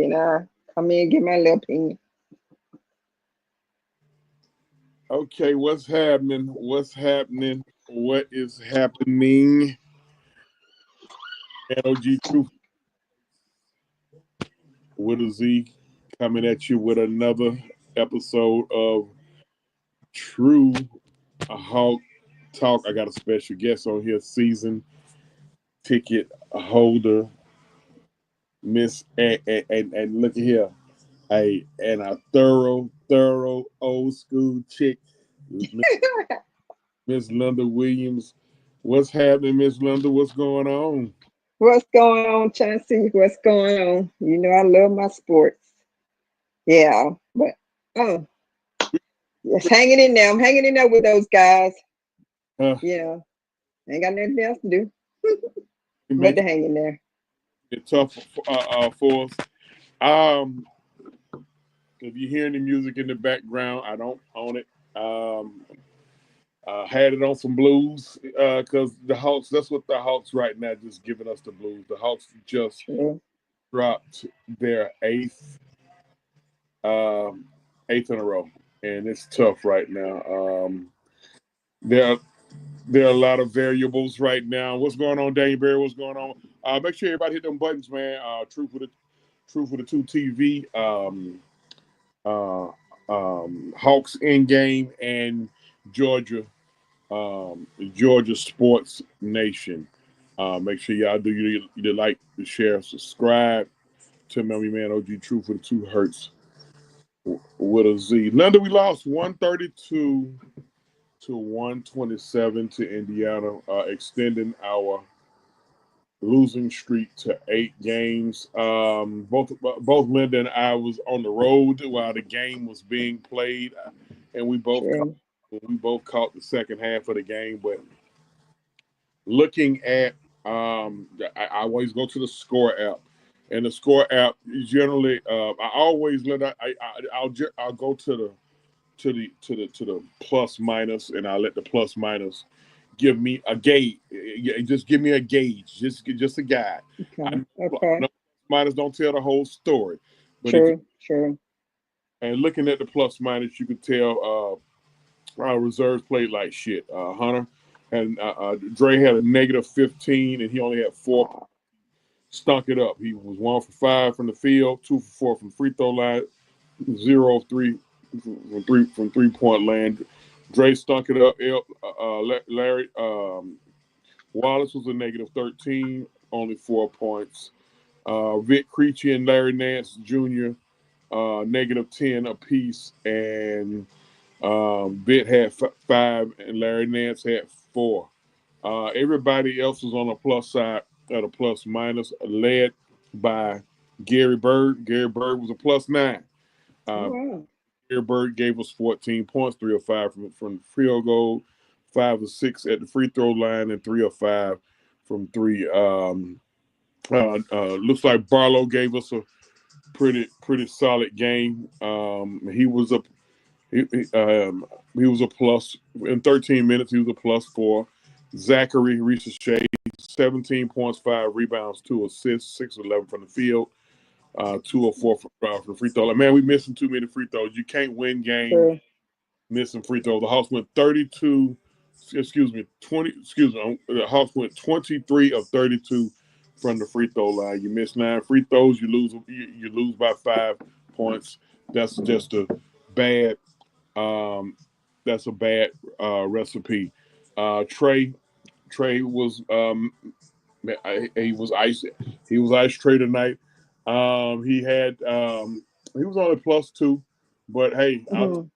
and I come in and give my little opinion. Okay, what's happening? What's happening? What is happening? NOG Truth with a Z coming at you with another episode of True Hawk Talk. I got a special guest on here, season ticket holder, Miss and look at here. And a thorough old school chick, Miss Linda Williams. What's happening, Miss Linda? What's going on? What's going on, Chauncey? What's going on? You know I love my sports. Yeah, but oh, just hanging in there. I'm hanging in there with those guys. Uh, Yeah, ain't got nothing else to do you but make to hang in there. it tough for us. Um, if you hear any music in the background, I don't own it. Had it on some blues because the Hawks. That's what the Hawks right now just giving us the blues. The Hawks just True. dropped their um, eighth in a row, and it's tough right now. There are there are a lot of variables right now. What's going on, Daniel Barry? What's going on? Make sure everybody hit them buttons, man. Truth for the Two TV, uh, Hawks in game, and Georgia, Georgia Sports Nation. Make sure y'all do you like, share, subscribe to Melly Man OG Truth for the Two Hertz with a Z. Linda, we lost 132 to 127 to Indiana, extending our losing streak to 8 games. Both Linda and I was on the road while the game was being played, and True. we both caught the second half of the game. But looking at, I always go to the score app, and the score app generally, I always let I'll go to the plus minus, and I let the plus minus give me a gauge. Just give me a gauge, just a guide. Okay. I Okay. know minus don't tell the whole story, but if you, True. True. and looking at the plus minus, you could tell our reserves played like shit. Hunter and Dre had a negative 15, and he only had 4. Oh, Stunk it up. He was 1 for 5 from the field, 2 for 4 from free throw line, 0 of 3 from 3 point land. Dre stunk it up. Larry Wallace was a negative 13, only 4 points. Vic Creechy and Larry Nance Jr. Negative 10 apiece, and Vic had 5, and Larry Nance had 4. Everybody else was on the plus side at a plus minus, led by Gary Bird. Gary Bird was a plus 9. Uh, wow. Bird gave us 14 points, 3 of 5 from field goal, 5 of 6 at the free throw line, and 3 of 5 from three. Looks like Barlow gave us a pretty solid game. He, he, um, he was a plus in 13 minutes. He was a +4. Zachary Richard 17 points, 5 rebounds, 2 assists, 6 of 11 from the field. 2 or 4 from the free throw. Like, man, we missing too many free throws. You can't win games True. missing free throws. The Hawks went 32. Excuse me, 20. Excuse me. The Hawks went 23 of 32 from the free throw line. You miss 9 free throws, you lose by 5 points. That's just a bad. Um, that's a bad recipe. Trae was he was ice. He was ice Trae tonight. He had he was only +2, but hey, Mhm.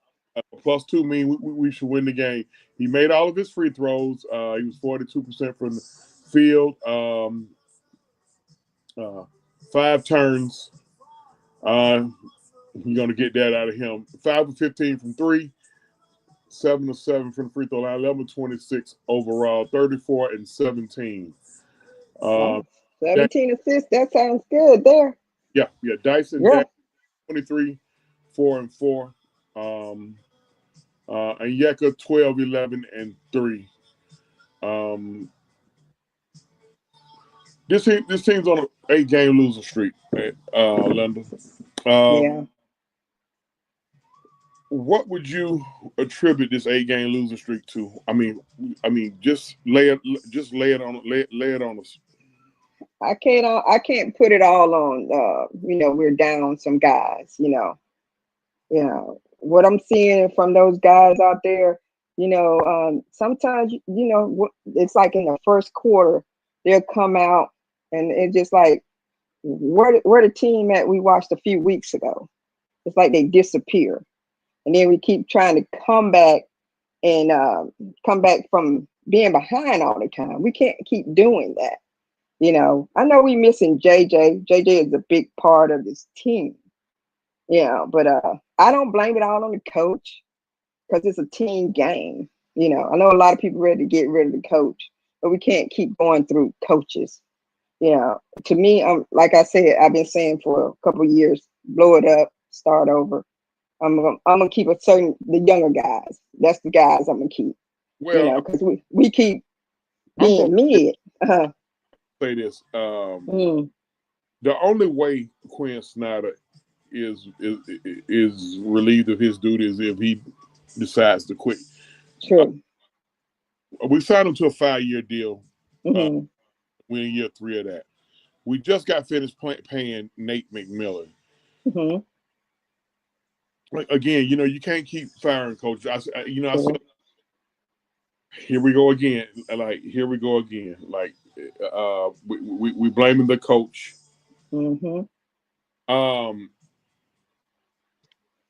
+2 mean we should win the game. He made all of his free throws. He was 42% from the field. Uh, 5 turns. Uh, you're gonna get that out of him. 5 of 15 from three. 7 of 7 from the free throw line. 11 of 26 overall. 34 and 17. Uh, Wow. 17 assists. That sounds good there. yeah. Dyson Yeah. Jack 23, 4 and 4. Um, and Yeka 12, 11 and 3. Um, This team's on an 8-game losing streak, Linda. Um, Yeah. what would you attribute this 8-game losing streak to? I mean, just lay it on us. I can't put it all on we're down some guys, what I'm seeing from those guys out there, sometimes it's like in the first quarter they'll come out and it's just like where the team at we watched a few weeks ago. It's like they disappear, and then we keep trying to and come back from being behind all the time. We can't keep doing that. I know we missing JJ. JJ is a big part of this team. But I don't blame it all on the coach because it's a team game. I know a lot of people ready to get rid of the coach, but we can't keep going through coaches. To me, like I said, I've been saying for a couple of years, blow it up, start over. I'm gonna keep the younger guys. That's the guys I'm gonna keep. Well, Because we keep I'm going being mid. to say this. Mm, The only way Quinn Snyder is relieved of his duties if he decides to quit. Uh, true. we signed him to a 5-year deal. Uh, Hmm. we're in year 3 of that. We just got finished paying Nate McMillan. Hmm. Like, again, you can't keep firing coaches. I said, True. here we go again. Like, here we go again. Like, we blaming the coach. Hmm. Um,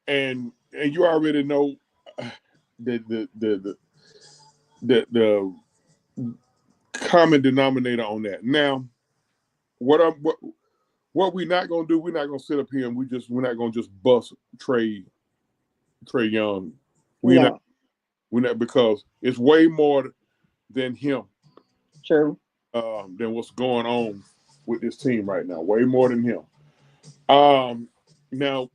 and you already know the common denominator on that. Now, what I'm what we're not gonna do, we're not gonna sit up here and we're not gonna just bust Trae Young. We're not No. we're not because it's way more than him, True. than what's going on with this team right now. Way more than him. Um, Now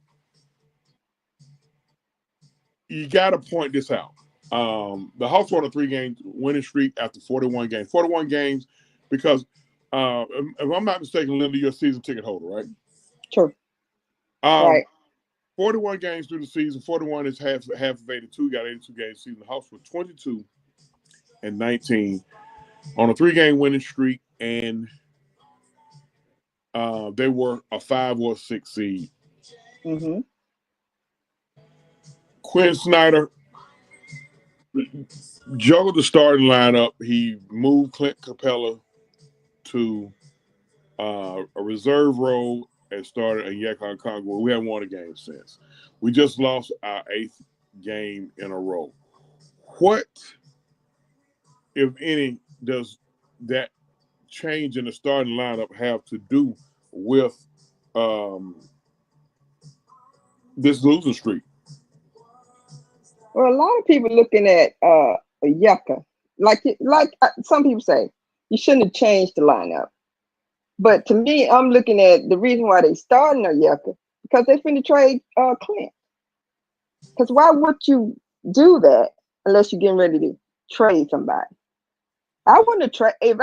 you got to point this out. The Hawks were on a 3-game winning streak after 41 games. 41 games because, if I'm not mistaken, Linda, you're a season ticket holder, right? True. Um, Right. 41 games through the season. 41 is half of 82. Got 82 games season. The Hawks were 22-19 on a 3-game winning streak, and they were a 5 or 6 seed. Hmm. Quinn Snyder juggled the starting lineup. He moved Clint Capella to a reserve role and started a Yekon Congo. We haven't won a game since. We just lost our 8th game in a row. What, if any, does that change in the starting lineup have to do with um, this losing streak? Well, a lot of people looking at Yucca, like some people say, you shouldn't have changed the lineup. But to me, I'm looking at the reason why they starting a Yucca because they finna trade Clint. Because why would you do that unless you're getting ready to trade somebody? I wouldn't have trade if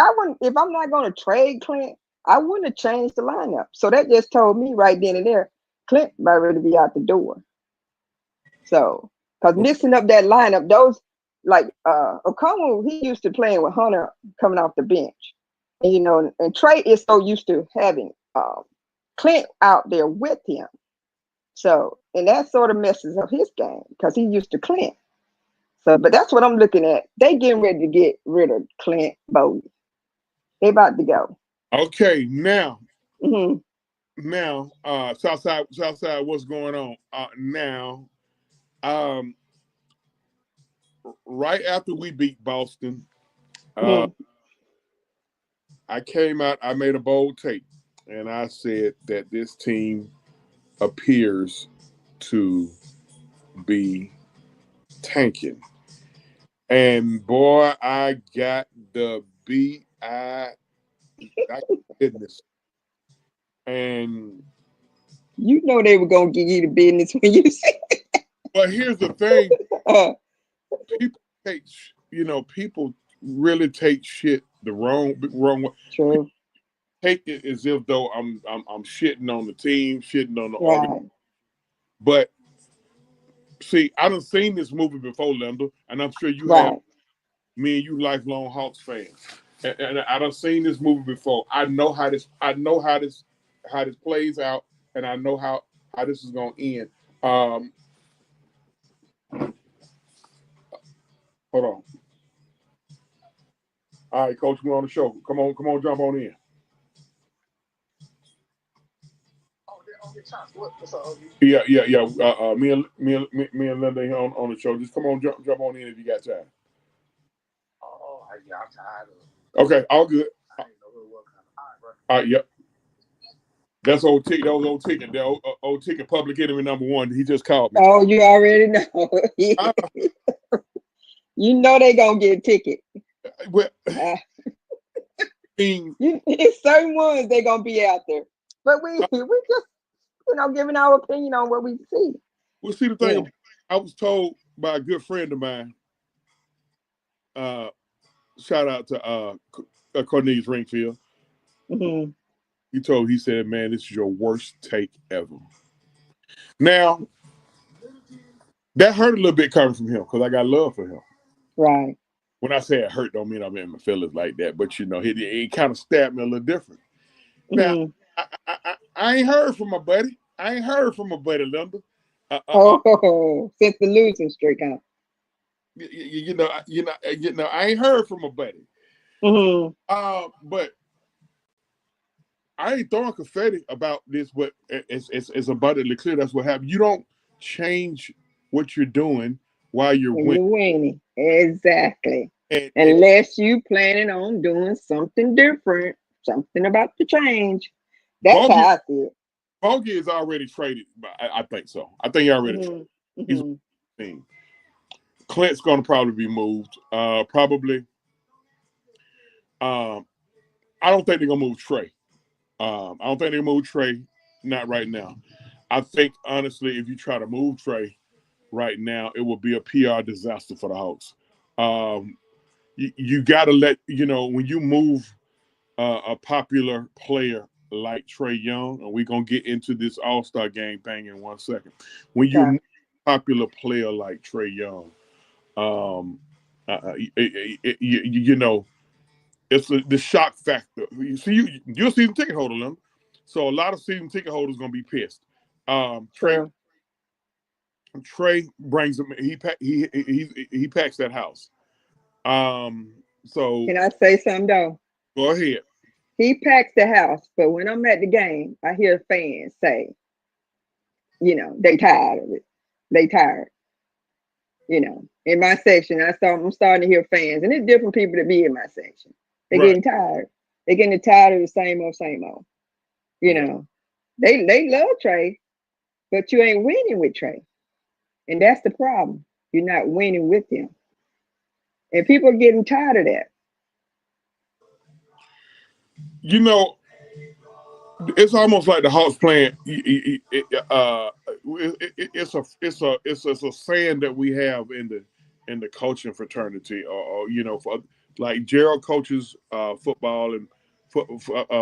I'm not going to trade Clint. I wouldn't have changed the lineup. So that just told me right then and there, Clint might ready to be out the door. So, because mixing up that lineup, those like Okomo, he used to playing with Hunter coming off the bench, and and Trae is so used to having Clint out there with him. So, and that sort of messes up his game because he used to Clint. So, but that's what I'm looking at. They getting ready to get rid of Clint Bowden. They about to go. Okay, now, Hmm. Southside, what's going on? Now, um, right after we beat Boston, uh, Hmm. I came out, I made a bold take, and I said that this team appears to be tanking. And boy, I got the I goodness. And You know they were gonna give you the business when you say. but here's the thing: uh, people take, people really take shit the wrong way. True. take it as if though I'm shitting on the team, shitting on the organ. Right. But see, I done seen this movie before, Linda, and I'm sure you have. Right. Me and you, lifelong Hawks fans, and I done seen this movie before. I know how this. I know how this plays out, and I know how this is gonna end. Um, Hold on. All right, Coach, we're on the show. Come on, jump on in. Yeah. Me and Linda here on the show. Just come on, jump on in if you got time. Okay, all good. All right, yep. That's old ticket. That was old ticket. The old ticket. Public enemy number one. He just called me. Oh, you already know. Uh, You know they gonna get a ticket. well, Uh, mean, it's certain ones they gonna be out there. But we just giving our opinion on what we see. we'll see the thing. Yeah. I was told by a good friend of mine. Uh, Shout out to Cornelius Ringfield. Hmm. He said, "Man, this is your worst take ever." Now that hurt a little bit coming from him because I got love for him. Right. When I say it hurt, don't mean I'm in my feelings like that, but it kind of stabbed me a little different. Now, Hmm. I ain't heard from my buddy. I ain't heard from my buddy Linda. Oh, since the losing streak, huh? I ain't heard from my buddy. Hmm. But I ain't throwing confetti about this, but it's abundantly clear that's what happened. You don't change what you're doing while you're When winning. you're winning. Exactly. And Unless you planning on doing something different, something about to change. That's how Bogey, I see it. Bogey is already traded. I think so. I think he already traded. Hmm. He's Hmm. team. Clint's going to probably be moved. Probably. Um, I don't think they're going to move Trae. I don't think they move Trae. Not right now. I think honestly, if you try to move Trae right now, it will be a PR disaster for the Hawks. Um, you got to let when you move a popular player like Trae Young, and we're gonna get into this All Star game thing in 1 second. When you Okay. move a popular player like Trae Young, um, you know it's the shock factor. You're a season ticket holder, Lim. So a lot of season ticket holders gonna be pissed. Trae True. Trae brings him. He packs that house. Um, so Can I say something though? go ahead. He packs the house, but when I'm at the game, I hear fans say, they tired of it. They tired. In my section, I'm starting to hear fans, and it's different people that be in my section. They're Right. getting tired. They're getting tired of the same old, same old. You Yeah. know, they love Trae, but you ain't winning with Trae, and that's the problem. You're not winning with him, and people are getting tired of that. You know, it's almost like the Hawks playing. It's a saying that we have in the coaching fraternity, or for like Gerald coaches football and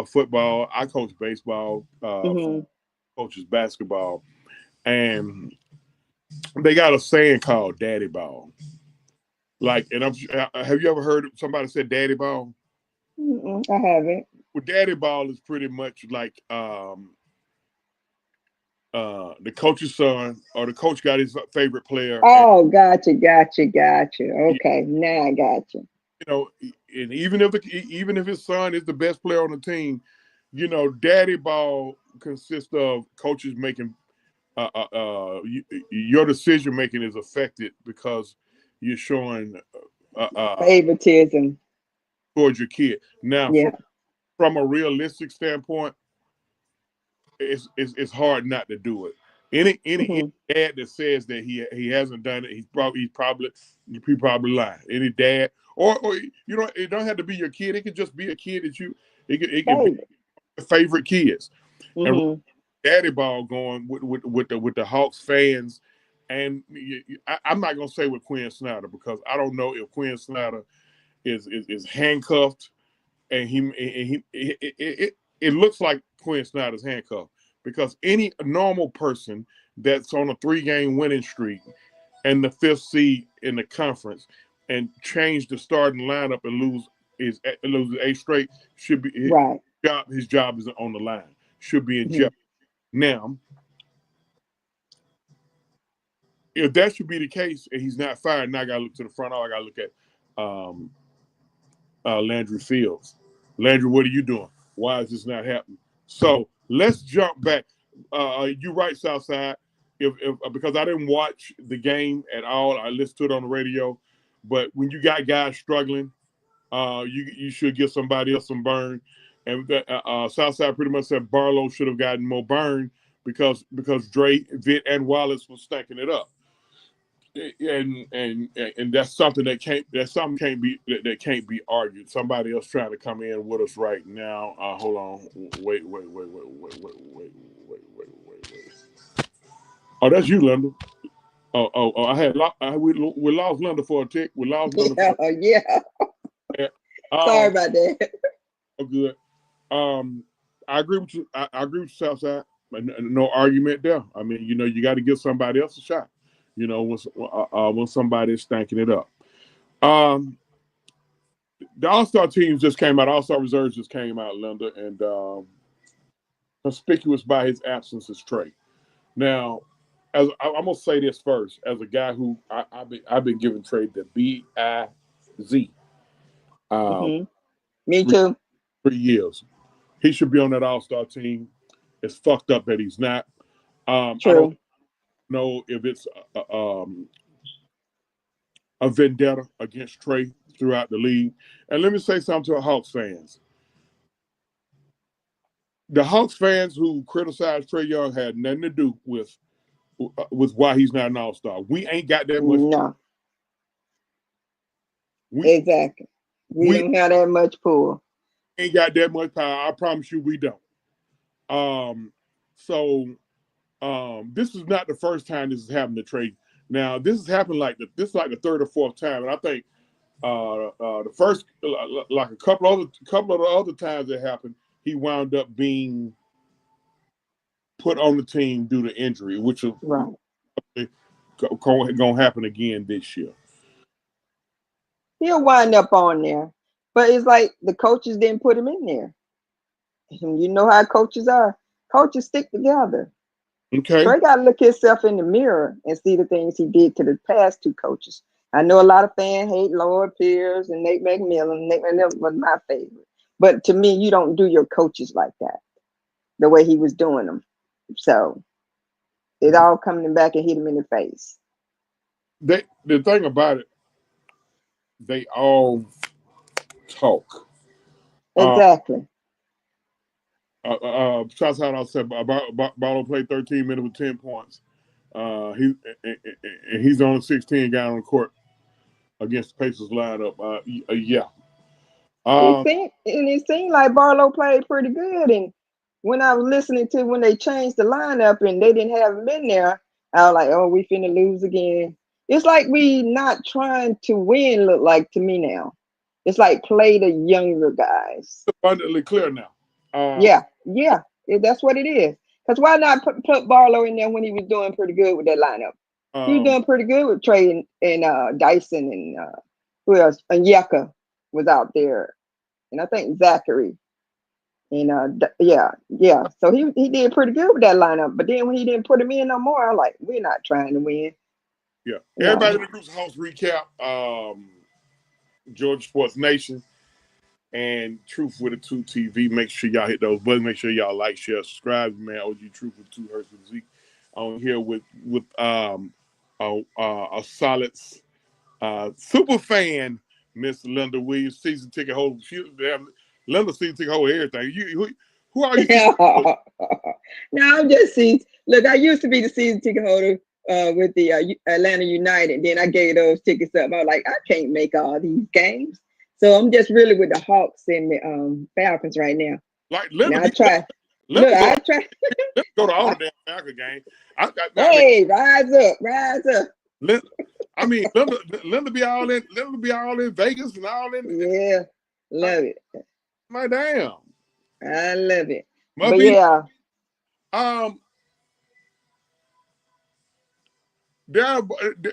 football. I coach baseball. Hmm. Coaches basketball, and they got a saying called "daddy ball." Like, and have you ever heard somebody say "daddy ball"? I haven't. Well, daddy ball is pretty much like the coach's son or the coach got his favorite player, and Oh, gotcha. you Okay, now I got you. know, and even if his son is the best player on the team, daddy ball consists of coaches making your decision making is affected because you're showing Favoritism. towards your kid. Now, Yeah. from a realistic standpoint, it's hard not to do it. Any Hmm. dad that says that he hasn't done it, he probably lying. Any dad, or it don't have to be your kid. It could just be a kid that it could be Favorite. your favorite kids. And Hmm. daddy ball going with the Hawks fans, and I'm not gonna say with Quinn Snyder because I don't know if Quinn Snyder is handcuffed and he it looks like Quinn Snyder's handcuffed because any normal person that's on a 3-game winning streak and the 5th seed in the conference and change the starting lineup and loses 8 straight should be Right. his job is on the line, should be in Mhm. jeopardy. Now, if that should be the case and he's not fired, now I gotta look to the front. I gotta look at Landry Fields. Landry, what are you doing? Why is this not happening? So let's jump back. You're right, Southside. If because I didn't watch the game at all, I listened to it on the radio. But when you got guys struggling, you should give somebody else some burn. And Southside pretty much said Barlow should have gotten more burn because Dre, Vitt, and Wallace was stacking it up. And that's something that can't be argued. Somebody else trying to come in with us right now. Hold on, wait. Oh, that's you, Linda. Oh, we lost Linda for a tick. We lost Linda Yeah, for yeah. a tick. Sorry about that. Oh, good. Um, I agree with you. I agree with you, Southside. No argument there. I mean, you got to give somebody else a shot. When somebody's stanking it up. Um, the All Star teams just came out. All Star reserves just came out, Linda, and conspicuous by his absence is Trae. Now, I'm gonna say this first, as a guy who I've been giving Trae the BIZ um, Hmm. Me three, too. 3 years. He should be on that All Star team. It's fucked up that he's not. I don't True. know if it's a vendetta against Trae throughout the league. And let me say something to Hawks fans. The Hawks fans who criticized Trae Young had nothing to do with why he's not an All Star. We ain't got that much. No, We exactly. We we don't have that much pull. ain't got that much power. I promise you, we don't. Um, so this is not the first time this has happened to Trae. Now this has happened this is like the third or fourth time, and I think the first like a couple of the other times it happened, he wound up being put on the team due to injury, which is Right. going to happen again this year. He'll wind up on there. But it's like the coaches didn't put him in there. And you know how coaches are. Coaches stick together. Okay, Trey got to look himself in the mirror and see the things he did to the past two coaches. I know a lot of fans hate Lloyd Pierce and Nate McMillan. Nate McMillan was my favorite. But to me, you don't do your coaches like that, the way he was doing them. So it all coming back and hit him in the face. the thing about it, they all talk. Uh, Exactly. Shots out. I said Barlow played 13 minutes with 10 points. He and he's on 16 guy on the court against the Pacers lineup. Yeah. Um, It seemed like Barlow played pretty good. And when I was listening to when they changed the lineup and they didn't have him in there, I was like, oh, we finna lose again. It's like we not trying to win, look like to me now. It's like play the younger guys. abundantly clear now. Yeah, yeah, that's what it is. Because why not put Barlow in there when he was doing pretty good with that lineup? He was Um, doing pretty good with Trey and Dyson and who else? And Yeka was out there. And I think Zachary. And yeah. So he did pretty good with that lineup. But then when he didn't put him in no more, I'm like, we're not trying to win. yeah. Everybody No. in the group's house recap. Georgia Sports Nation and Truth with a Two TV. Make sure y'all hit those buttons. Make sure y'all like, share, subscribe. Man, OG Truth with Two Hertz with Zeke on here with a solid super fan, Miss Linda Williams, season ticket holder. Linda season ticket holder everything. Who are you? No, I'm just see. Look, I used to be the season ticket holder with the Atlanta United. Then I gave those tickets up. I was like, I can't make all these games. So I'm just really with the Hawks and the Falcons right now. Like And Linda I be try. Look, Linda go I try. Linda go to all the damn Falcon game. I mean, Hey, rise up, rise up. Linda, Linda be all in. Linda be all in Vegas and all in. Yeah, love it. My damn. I love it. Must But be yeah, um. There are,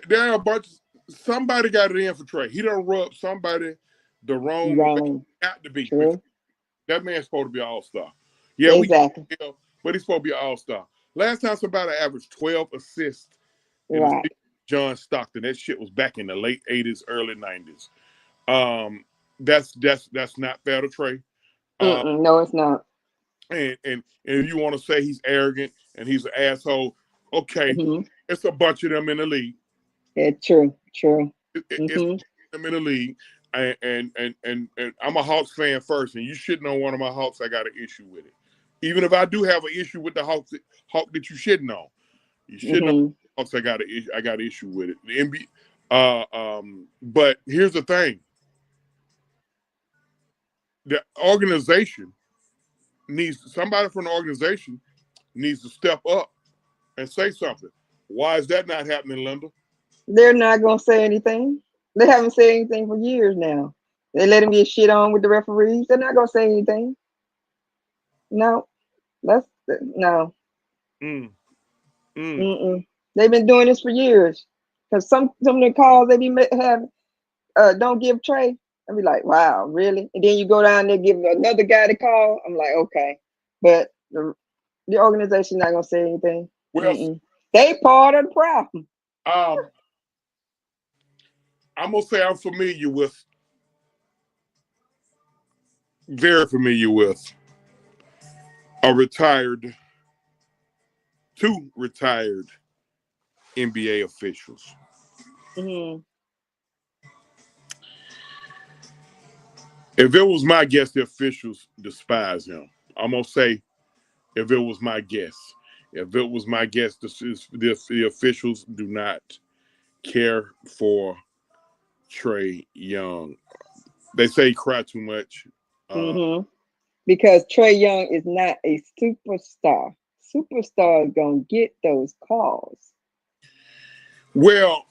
there are a bunch. Somebody got it in for Trae. He done rub somebody the wrong way. wrong. Got to be because True. that man's supposed to be an all star. Yeah, we can Exactly. tell, but he's supposed to be an all star. Last time somebody averaged 12 assists in the Right. season, John Stockton. That shit was back in the late 80s, early 90s. Um, that's not fair to Trae. Uh, Mm-mm, no, it's not. and if you want to say he's arrogant and he's an asshole, okay, Hmm. it's a bunch of them in the league. Yeah, true. True. It's Hmm. them in the league, and I'm a Hawks fan first, and you shitting on one of my Hawks, I got an issue with it. Even if I do have an issue with the Hawk that you shitting on, you shitting on Hmm. Hawks, I got an issue with it. The NBA, but here's the thing: the organization needs somebody from the organization needs to step up and say something. Why is that not happening, Linda? They're not gonna say anything. They haven't said anything for years now. They let him get shit on with the referees. They're not gonna say anything. No, that's no. Mm, mm. Mm-mm. They've been doing this for years. Cause some of the calls they be have don't give Trae. I be like, wow, really? And then you go down there give another guy the call. I'm like, okay, but the organization not gonna say anything. Well, Mm-mm. They part of the problem. um, I'm gonna say I'm very familiar with a two retired NBA officials. Mm-hmm. If it was my guess, the officials despise him. I'm gonna say, if it was my guess, if it was my guess, the officials do not care for Trae Young. They say he cried too much. Uh, Mm-hmm. Because Trae Young is not a superstar. Superstars gonna get those calls. well,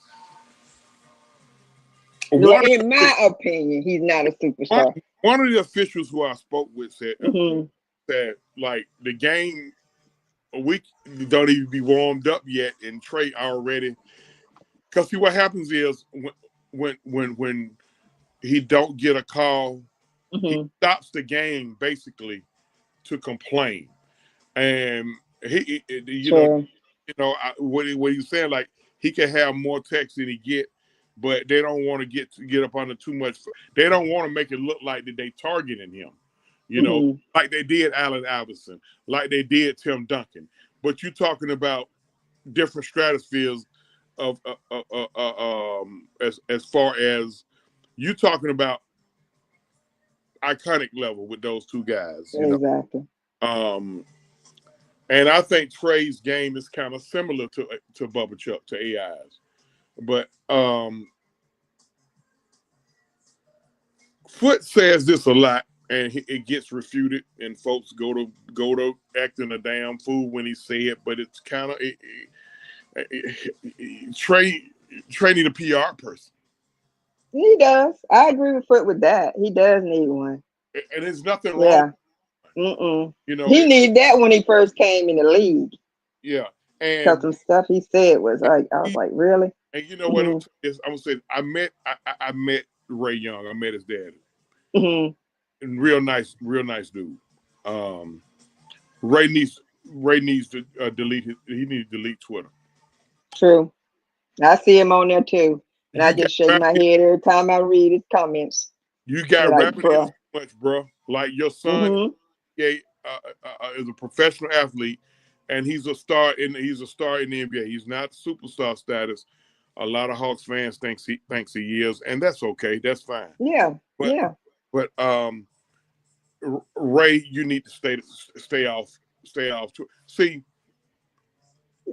Well, one of in the, my opinion, he's not a one, superstar. one of the officials who I spoke with Mm-hmm. said like the game a week don't even be warmed up yet, and Trae already. Because see, what happens is when he don't get a call, he Mm-hmm. stops the game basically to complain, and True. what he's saying, like he can have more text than he get, but they don't want to get up under too much. They don't want to make it look like that they targeting him, you know, Mm-hmm. like they did Allen Iverson, like they did Tim Duncan. But you're talking about different stratospheres of as far as you talking about iconic level with those two guys, you know. Exactly. Um, and I think Trae's game is kind of similar to Bubba Chuck, to AI's. But Foot says this a lot, and it gets refuted, and folks go to acting a damn fool when he say it. But it's kind of Trae Trae need a PR person, He does. I agree with Foot with that. He does need one. and there's nothing wrong. Yeah. Mm-mm. You know, He needed that when he first came in the league. yeah, Cause and some stuff he said was like, I was he, like, really? and you know what? Mm-hmm. I'm gonna say I met Ray Young. I met his dad, Mm-hmm. and real nice dude. Um, Ray needs Ray needs to delete his. He needs to delete Twitter. True. I see him on there too. And I You got just shake my rabbit, head every time I read his comments. you Be got like, rabbit ears bruh. so much, bro. Like your son, Mm-hmm. is a professional athlete, and he's a star in the NBA. He's not superstar status. A lot of Hawks fans thinks he is, and that's okay. That's fine. Yeah. But Yeah. but Ray, you need to stay off stay off. See,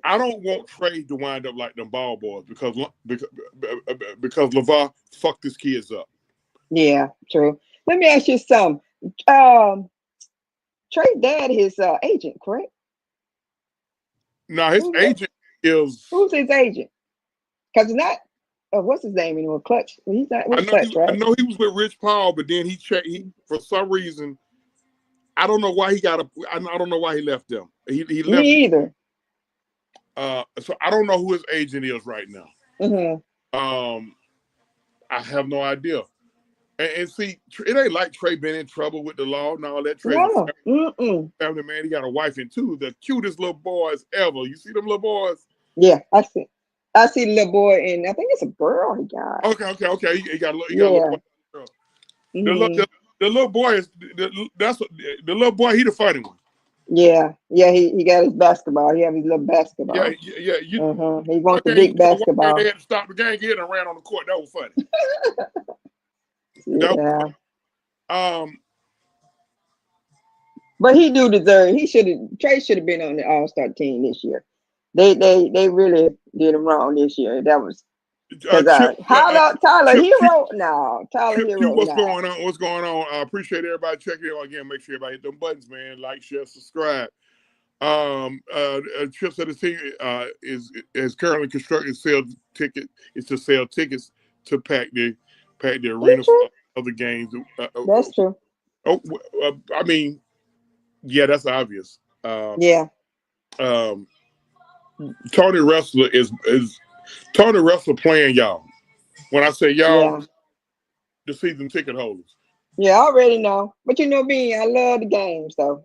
I don't want Trae to wind up like them ball boys because LeVar fucked his kids up. Yeah. True. Let me ask you something. Um, Trey dad is agent, correct? Now his Who's that? agent is. Who's his agent? Because it's not what's his name anymore? Clutch. He's not with Clutch, I right? know he was with Rich Paul, but then he checked. He for some reason I don't know why he got a. I don't know why he left them. He left. Me either. So I don't know who his agent is right now. Mm-hmm. I have no idea. And see, it ain't like Trae been in trouble with the law and all that. Trae's No. a Mm-mm. family man. He got a wife and two, the cutest little boys ever. You see them little boys? Yeah, I see. I see the little boy, and I think it's a girl he got. Okay. He got a little, Yeah. boy. The, Mm-hmm. the little boy is that's the little boy. He the funny one. Yeah. Yeah. He got his basketball. He have his little Yeah, basketball. yeah. He One wants the game, big one game they basketball. had to stop the game, get and ran on the court. That was funny. That Yeah. um, But he do deserve. He should have. Trey should have been on the All Star team this year. They really did him wrong this year. That was because Chip, Tyler Chip, Hero. No, Tyler Chip Q, Hero. what's No. going on? What's going on? I appreciate everybody checking in again. Make sure everybody hit them buttons, man. Like, share, subscribe. Chip said the team is currently constructing sell ticket. It's to sell tickets to pack the arena That's for true. other games. That's true. I mean, yeah, that's obvious. Yeah. Um, Tony Russell is Tony Russell playing y'all. When I say y'all, Yeah. the season ticket holders. Yeah. I already know. But you know me. I love the game, so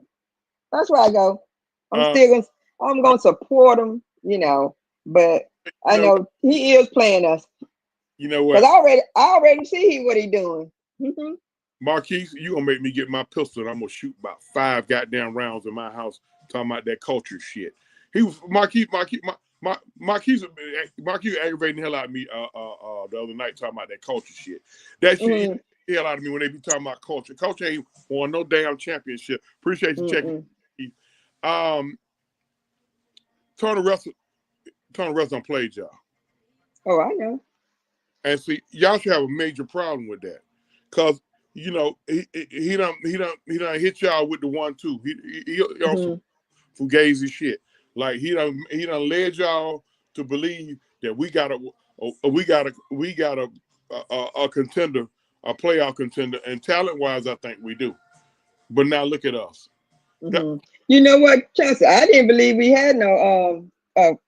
that's where I go. I'm Uh, still gonna. I'm gonna support him. But you I know, know he is playing us you know because what, I already see what he doing. Hmm. Marquise, you gonna make me get my pistol and I'm gonna shoot about 5 goddamn rounds in my house talking about that culture shit. He was Marquise aggravating the hell out of me the other night talking about that culture shit. That shit Hmm. the hell out of me when they be talking about culture. Culture ain't won no damn championship. Appreciate you checking. Mm-mm. Um, Tony Russell done played y'all. Oh, I know. And see, y'all should have a major problem with that. Cause he done hit y'all with the 1-2. He also Hmm. fugazi shit. Like he done led y'all to believe that we got a contender, a playoff contender, and talent wise, I think we do. But now look at us. That, Hmm. You know what, Chelsea? I didn't believe we had no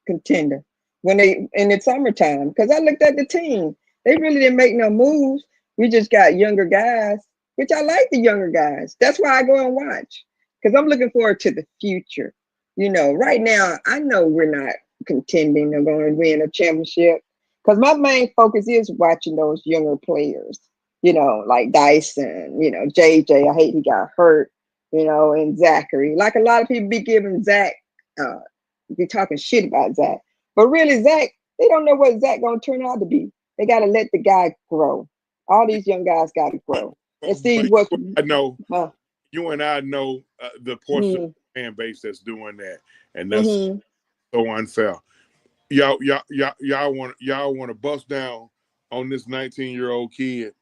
contender when they in the summertime because I looked at the team. They really didn't make no moves. We just got younger guys, which I like the younger guys. That's why I go and watch because I'm looking forward to the future. Right now I know we're not contending or going to win a championship because my main focus is watching those younger players. Like Dyson. JJ. I hate he got hurt, and Zachary. Like a lot of people be giving Zach, be talking shit about Zach. But really, Zach, they don't know what Zach gonna turn out to be. They gotta let the guy grow. All these young guys gotta grow and see but what's I know uh, you and I know the portion of mm, the fan base that's doing that, and that's mm-hmm, so unfair. Y'all want to bust down on this 19-year-old kid.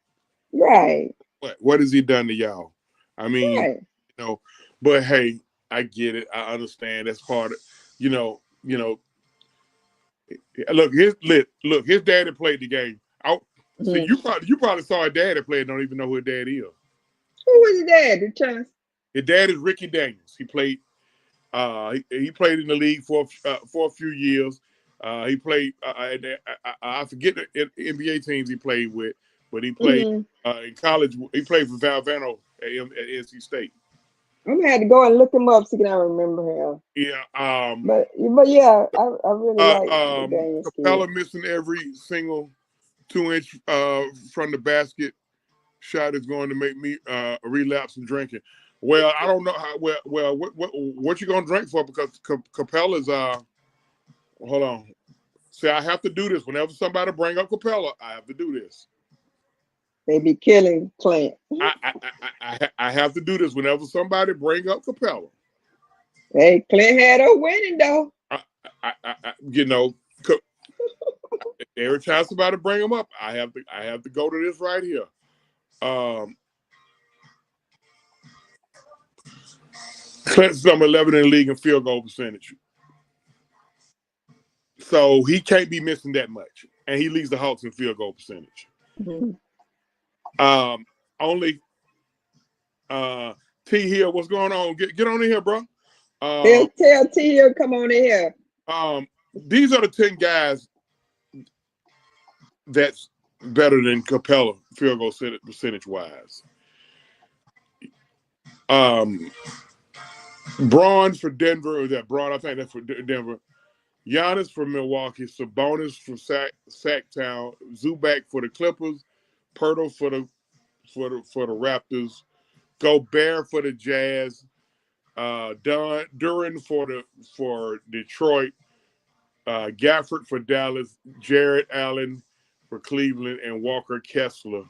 right, What has he done to y'all? I mean, right. you know, but hey, I get it. I understand. That's part of, you know. Look. His daddy played the game. See, Mm-hmm. you probably saw a daddy play and don't even know who his dad is. Who was his dad? The chance. His dad is Ricky Daniels. He played. He played in the league for a few years. He played. I forget the NBA teams he played with, but he played Mm-hmm. in college. He played for Valvano at NC State. I'm gonna have to go and look him up so I can remember him. Yeah. But yeah, I really like the Daniels kid. Capella missing every single 2 inch from the basket shot is going to make me relapse and drinking. Well, I don't know how. What you gonna drink for? Because Capella's hold on. See, I have to do this whenever somebody bring up Capella. I have to do this. They be killing Clint. I have to do this whenever somebody bring up Capella. Hey, Clint had a winning though. I, you know, every time somebody bring him up, I have to go to this right here. Um, Clinton's number 11 in the league in field goal percentage. So he can't be missing that much. And he leads the Hawks in field goal percentage. Mhm. Only T Hill, what's going on? Get on in here, bro. Tell T Hill come on in here. These are the 10 guys that's better than Capella field goal percentage wise. Braun for Denver, or that Braun? I think that's for Denver. Giannis for Milwaukee, Sabonis for Sacktown, Zubac for the Clippers, Pirtle for the Raptors, Gobert for the Jazz, Duran for Detroit, Gafford for Dallas, Jarrett Allen for Cleveland, and Walker Kessler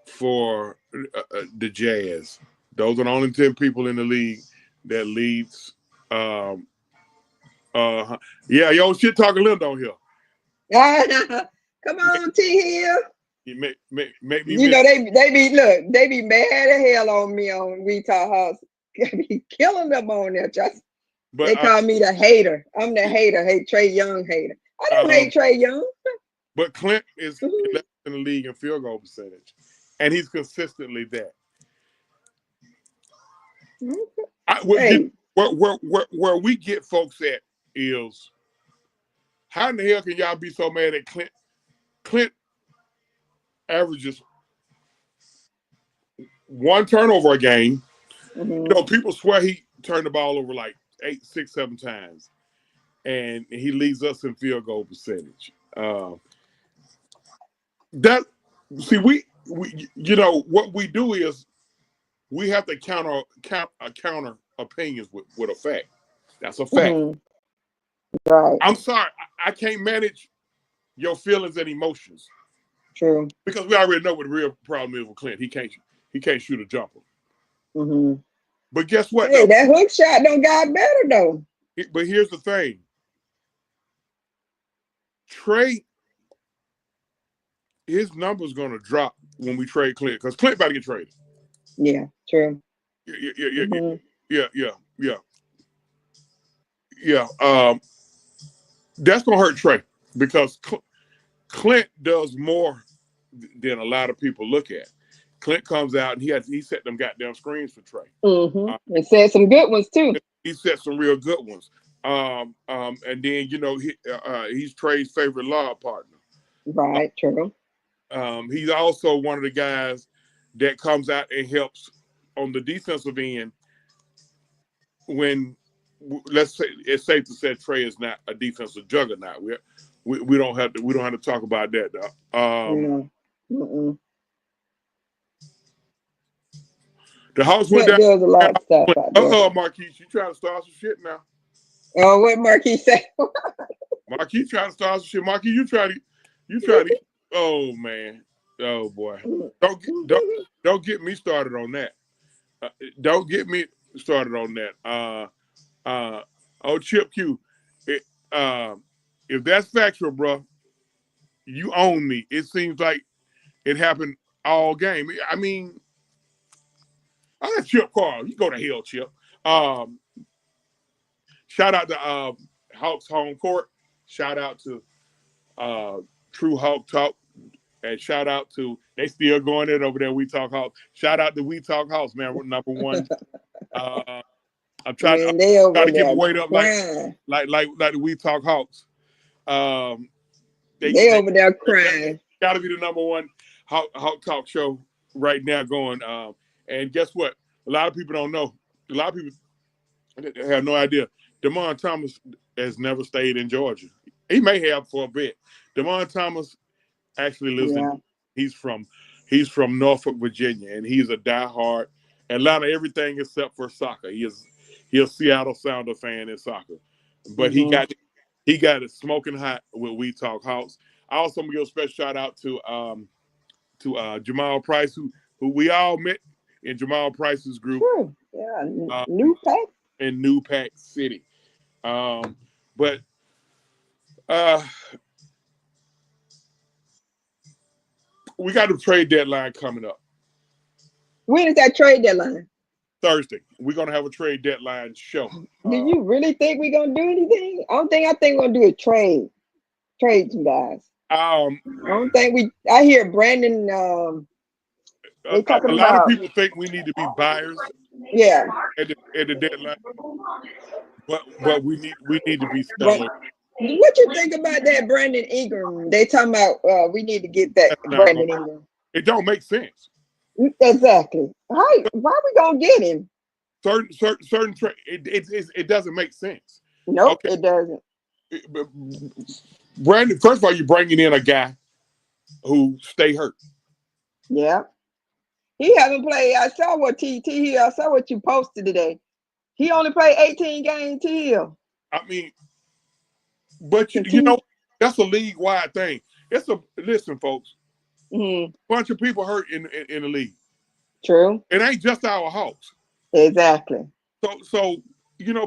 for the Jazz. Those are the only 10 people in the league that leads. Yeah, yo, shit talking Lind on here. Come on, T Hill. You make me you know they be mad as hell on me on We Talk House. They be killing them on there. But they call me the hater. I'm the hater. Hey, Trae Young hater. I don't hate Trae Young. But Clint is 11th in the league in field goal percentage, and he's consistently that. Where we get folks at is, how in the hell can y'all be so mad at Clint? Clint averages 1 turnover a game. You know, people swear he turned the ball over like 8, 6, 7 times, and he leads us in field goal percentage. We you know what we do is we have to counter opinions with a fact. That's a fact. Right. I'm sorry, I can't manage your feelings and emotions. True. Because we already know what the real problem is with Clint. He can't shoot a jumper. But guess what? Hey, that hook shot don't got better though. But here's the thing. Trae, his number's gonna drop when we trade Clint, because Clint about to get traded. Yeah, true. Yeah. That's gonna hurt Trae, because Clint does more than a lot of people look at. Clint comes out and he set them goddamn screens for Trae. And said some good ones too. He set some real good ones. And then, you know, he's Trae's favorite law partner. Right, true. He's also one of the guys that comes out and helps on the defensive end when, let's say, it's safe to say Trae is not a defensive juggernaut. We don't have to talk about that though. The Hawks went down. There's a lot of stuff out there. Marquise, you trying to start some shit now? Oh, what Marquise say? Marquise trying to start some shit. Marquise, you try to. Oh man, oh boy, don't get me started on that. Don't get me started on that. Oh, Chip Q, if that's factual, bro, you own me. It seems like it happened all game. I mean, I let Chip Carl. You go to hell, Chip. Shout out to Hawks Home Court. Shout out to True Hawk Talk. And shout out to, they still going in over there, We Talk Hawks. Shout out to We Talk Hawks, man. We're number one. I'm trying to keep it weight up like the We Talk Hawks. They over there crying. Got to be the number one Hawk Talk show right now going. And guess what? A lot of people don't know. A lot of people have no idea. DeMond Thomas has never stayed in Georgia. He may have for a bit. DeMond Thomas actually lives he's from Norfolk, Virginia, and he's a diehard Atlanta everything except for soccer. He's a Seattle Sounder fan in soccer. But he got it smoking hot with We Talk Hawks. I also want to give a special shout out to Jamal Price, who we all met in Jamal Price's group. New Pack. In New Pack City. But we got the trade deadline coming up. When is that trade deadline? Thursday. We're gonna have a trade deadline show. Do you really think we're gonna do anything? I think we're gonna do a trade. Trade some guys. I don't think I hear Brandon. A lot of people think we need to be buyers. Yeah. at the deadline. But we need to be But stellar. what you think about that Brandon Ingram? They talking about we need to get that That's not going. Brandon Ingram. It don't make sense. Exactly. Right. Why we gonna get him? It doesn't make sense. Nope, Okay, it doesn't. Brandon. First of all, you're bringing in a guy who stay hurt. Yeah. He haven't played. I saw what T Hill. I saw what you posted today. He only played 18 games. T Hill. I mean, but And you know T. that's a league wide thing. It's a listen, folks. Mm, Bunch of people hurt in the league. true. It ain't just our Hawks. Exactly. So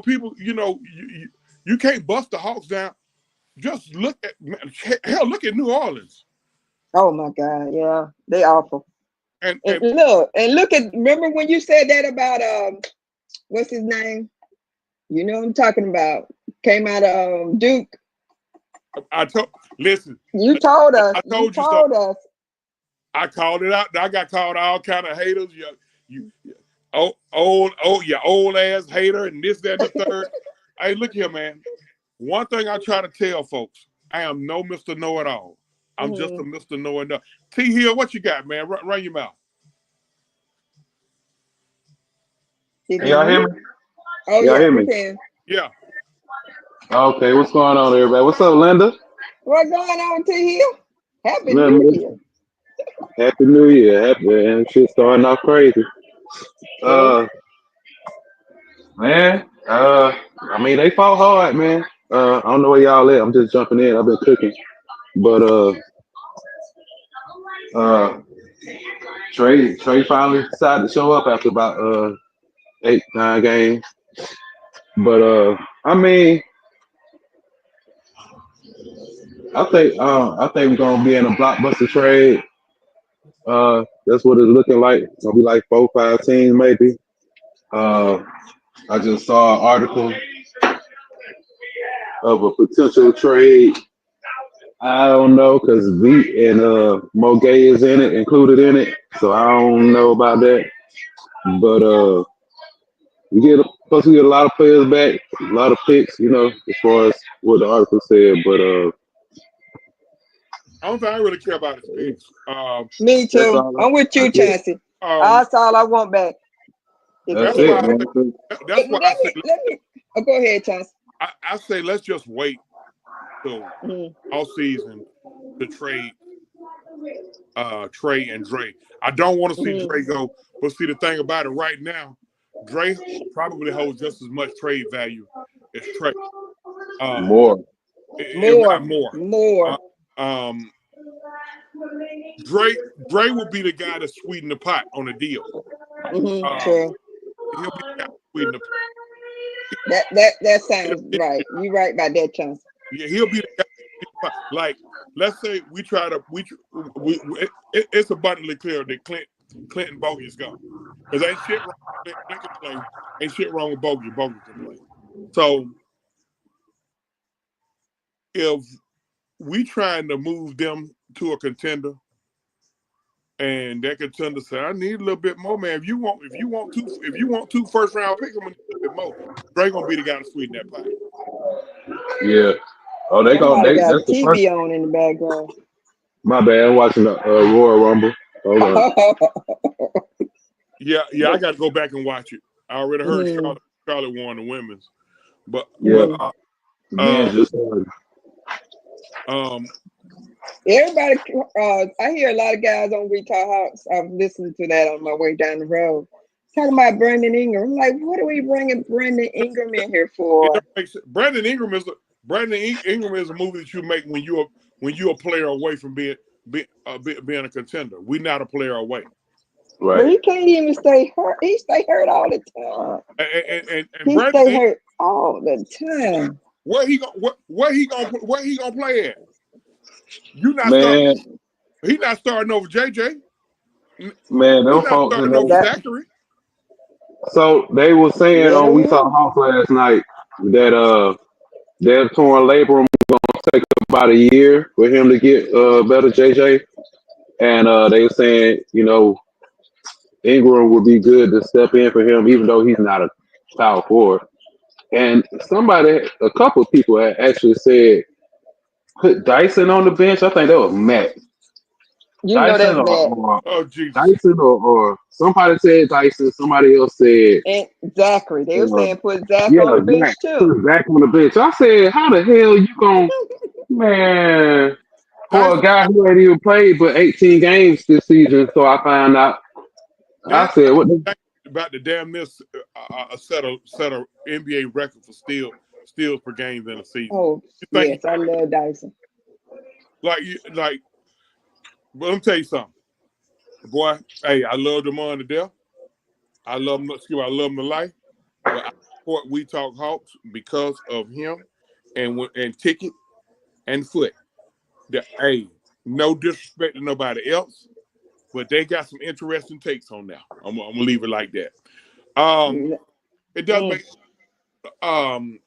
people. You can't bust the Hawks down. Just look at hell. Look at New Orleans. Oh my God. Yeah. They awful. And And look at. Remember when you said that about what's his name? You know what I'm talking about. Came out of Duke. I told listen. You told us. I You told you something. told us. I called it out. I got called all kind of haters. You you old ass hater and this, that, and the third. Hey, look here, man. One thing I try to tell folks, I am no Mr. Know-it-all. I'm just a Mr. Know-it-all. T Hill, what you got, man? Run your mouth. Can Y'all hear me? Oh Y'all yeah, hear we me? can. Yeah. Okay, what's going on, everybody? What's up, Linda? What's going on, T Hill? Happy New Nothing Year. much. Happy New Year. Happy and shit starting off crazy. True. Uh man, I mean they fought hard, man. I don't know where y'all at. I'm just jumping in. I've been cooking. But uh Trae finally decided to show up after about 8, 9 games. But I mean I think we're gonna be in a blockbuster trade. That's what it's looking like. It's gonna be like 4, 5 teams maybe. Uh, I just saw an article of a potential trade. I don't know because V and Mogay is in it, included in it. So I don't know about that. But supposed to get a lot of players back, a lot of picks, as far as what the article said. But I don't think I really care about his picks. Me that's too. all I'm with I you, get. Chauncey. Um, That's all I want back. Is a That's that's pick. why it, I man. say, that's why Let me. Oh, go ahead, Chauncey. I say let's just wait till Mm, all season to trade Trae and Dre. I don't want to see mm, Dre go, but see the thing about it right now, Dre probably holds just as much trade value as Trae, uh, More. if not more, more. Uh, more. um, Dre will be the guy to sweeten the pot on a deal. Um, True. he'll be the guy to sweeten the pot. That sounds right. You right about that, Chauncey. Yeah, he'll be the guy. Like, let's say we try to it's abundantly clear that Clinton Bogey is gone because ain't shit wrong. Clint can play. Ain't shit wrong with Bogey. Bogey can play. So if we trying to move them to a contender, and that contender say, I need a little bit more, man. If you want two first round picks, I'm gonna need a little bit more. Dre gonna be the guy to sweeten that pot. Yeah. Oh, Somebody got that's the first. TV on in the background. My bad. I'm watching the Royal Rumble. Hold on. Yeah, I got to go back and watch it. I already heard Mhm, Charlotte won the women's, but Yeah. mhm. Man, um just um Everybody, I hear a lot of guys on Retail House. I've listened to that on my way down the road. Talking about Brandon Ingram. I'm like, what are we bringing Brandon Ingram in here it for? don't make sense. Ingram is a movie that you make when you're a player away from being a contender. We're not a player away. But right. he can't even stay hurt. He stay hurt all the time. And He Brandon stay Ingram, hurt all the time. where he gonna play at? You not start. Man, He not starting over JJ. man, He them not folks in starting there. over That Zachary. So they were saying yeah, on they We Talk is. Hawks last night that their torn labrum gonna take about a year for him to get better, JJ. And they were saying, Ingram would be good to step in for him, even though he's not a power forward. And a couple of people had actually said put Dyson on the bench. I think that was Matt. You know Dyson that's mad. or Oh Jesus! Dyson or somebody said Dyson. Somebody else said, And Zachary, they were uh, saying put Zach yeah, on the bench Zach. too. Put Zach on the bench. I said, how the hell you going man, for a Dyson, guy who ain't even played but 18 games this season? So I found out. I Dyson said, what the about to damn near set a NBA record for steals per game in a season. Oh You think yes, I love Dyson. like? But let me tell you something, boy. Hey, I love Demond to death. I love him. I love him to life. But I support We Talk Hawks because of him and Ticket and Foot. Hey, no disrespect to nobody else, but they got some interesting takes on now. I'm gonna leave it like that. Mm, It does make um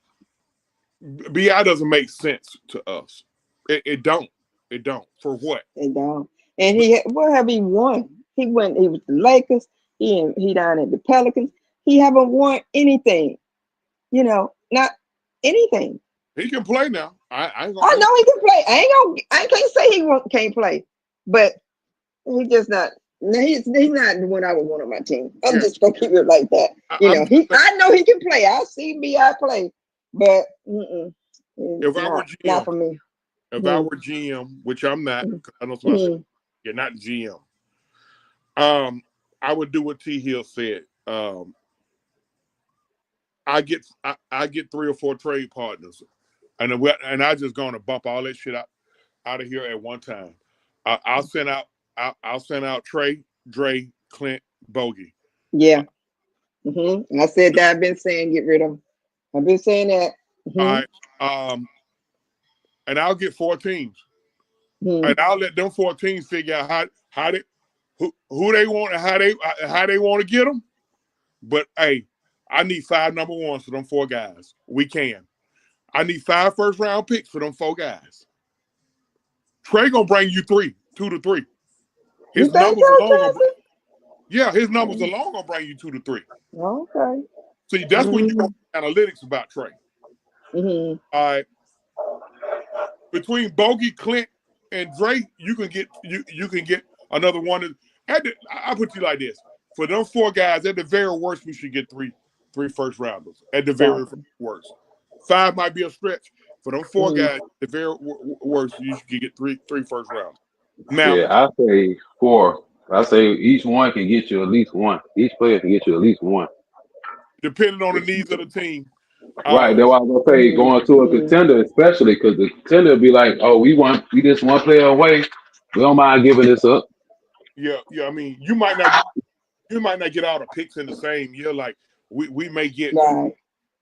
BI doesn't make sense to us. It don't. It don't. For what? and what have he won? He went. He was the Lakers. He down at the Pelicans. He haven't won anything. You know, not anything. He can play now. I ain't I gonna. know he can play. I can't say can't play, but he just not. No, he's not the one I would want on my team. I'm Yeah, just gonna keep it like that. You I'm know, just saying, I know he can play. I see BI play, but if I were not GM, for me. if I Mm, were GM, which I'm not, mm, 'cause I know somebody said mm. you're not GM. Um, I would do what T Hill said. I get 3 or 4 trade partners, and I just gonna bump all that shit out of here at one time. I'll send out I'll send out Trae, Dre, Clint, Bogey. Yeah. I said that. I've been saying get rid of him. I've been saying that. All right, and I'll get 4 teams, Hmm. and I'll let them 4 teams figure out how they who they want and how they want to get them. But hey, I need 5 number ones for them 4 guys. We can. I need 5 first round picks for them 4 guys. Trae gonna bring you 2 to 3. You His think numbers so, alone gonna Chauncey? yeah, his numbers alone gonna bring you 2 to 3. Okay. See, that's when you Mm-hmm. want analytics about Trae. Mm-hmm. All right, between Bogey, Clint, and Drake, you can get another one. I put you like this: for them 4 guys, at the very worst, we should get three first rounders. At the very Exactly. worst, 5 might be a stretch. For them 4 Mm-hmm. guys, at the very worst, you should get three first rounders. Now, yeah, I say 4. I say each one can get you at least one. Each player can get you at least one. depending on the needs of the team, Right. That's why I was gonna say going to a Mm-hmm. contender, especially because the contender will be like, oh, we just 1 player away. We don't mind giving this up. yeah. I mean, you might not get all the picks in the same year. Like we may get Right.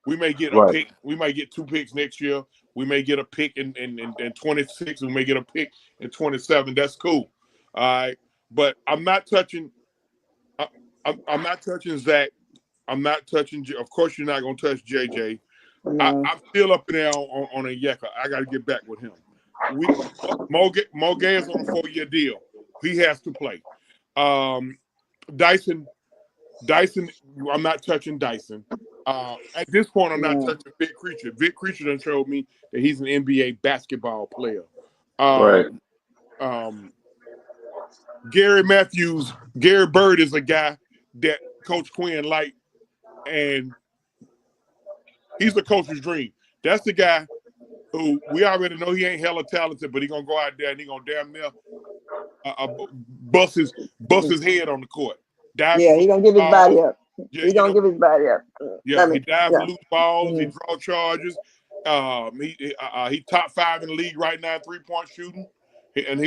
a Right. pick. We might get 2 picks next year. We may get a pick in 26. We may get a pick in 27. That's cool. All right. But I'm not touching. I'm not touching Zach. I'm not touching. Of course, you're not gonna touch JJ. No. I'm still up in there on a Yeka. I got to get back with him. Mo Gay is on a 4-year deal. He has to play. Um, Dyson. I'm not touching Dyson. At this point, I'm not No. touching Vic Creature. Vic Creature done showed me that he's an NBA basketball player. Right. Um, Gary Bird is a guy that Coach Quinn liked, and he's the coach's dream. That's the guy who we already know he ain't hella talented, but he gonna go out there and he gonna damn near bust his head on the court. Dive Yeah, for he gonna give his body balls. up. Yeah, He gonna give his body up. yeah, I he mean, dive for yeah. loose balls. He Mm-hmm. draw charges. He top 5 in the league right now in 3-point shooting, and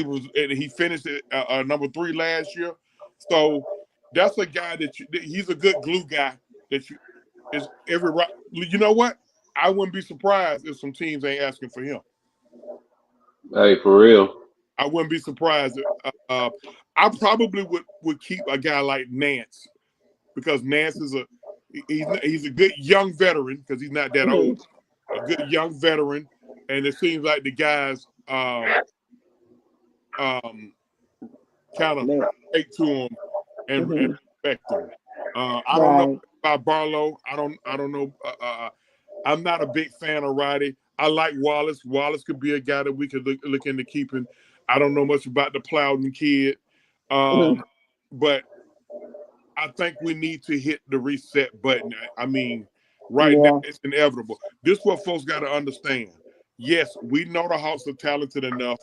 he finished at number 3 last year. So that's a guy he's a good glue guy that you is every right. You know what? I wouldn't be surprised if some teams ain't asking for him. Hey, for real. I wouldn't be surprised. I probably would keep a guy like Nance because Nance is he's a good young veteran because he's not that old. Mm-hmm. A good young veteran, and it seems like the guys um, kind of Man. take to him and Mm-hmm. respect him. I don't know Right. about Barlow. I don't know. I'm not a big fan of Roddy. I like Wallace. Wallace could be a guy that we could look into keeping. I don't know much about the Plowden kid, Mhm. but I think we need to hit the reset button. I mean, right now Yeah. it's inevitable. This is what folks got to understand. Yes, we know the Hawks are talented enough,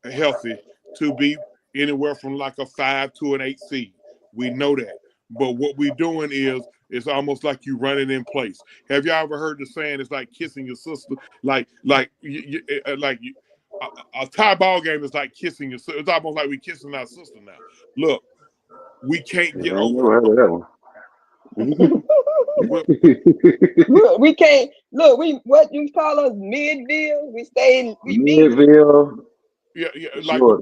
healthy, to be anywhere from like a 5 to an 8 seed. We know that. But what we're doing is it's almost like you running in place. Have y'all ever heard the saying? It's like kissing your sister. A tie ball game is like kissing your sister. It's almost like we kissing our sister now. Look, we can't Yeah, get I ain't over never heard of that one. it. Look, we can't look. We what you call us midville. We stay. We meet. Midville, Yeah, like sure.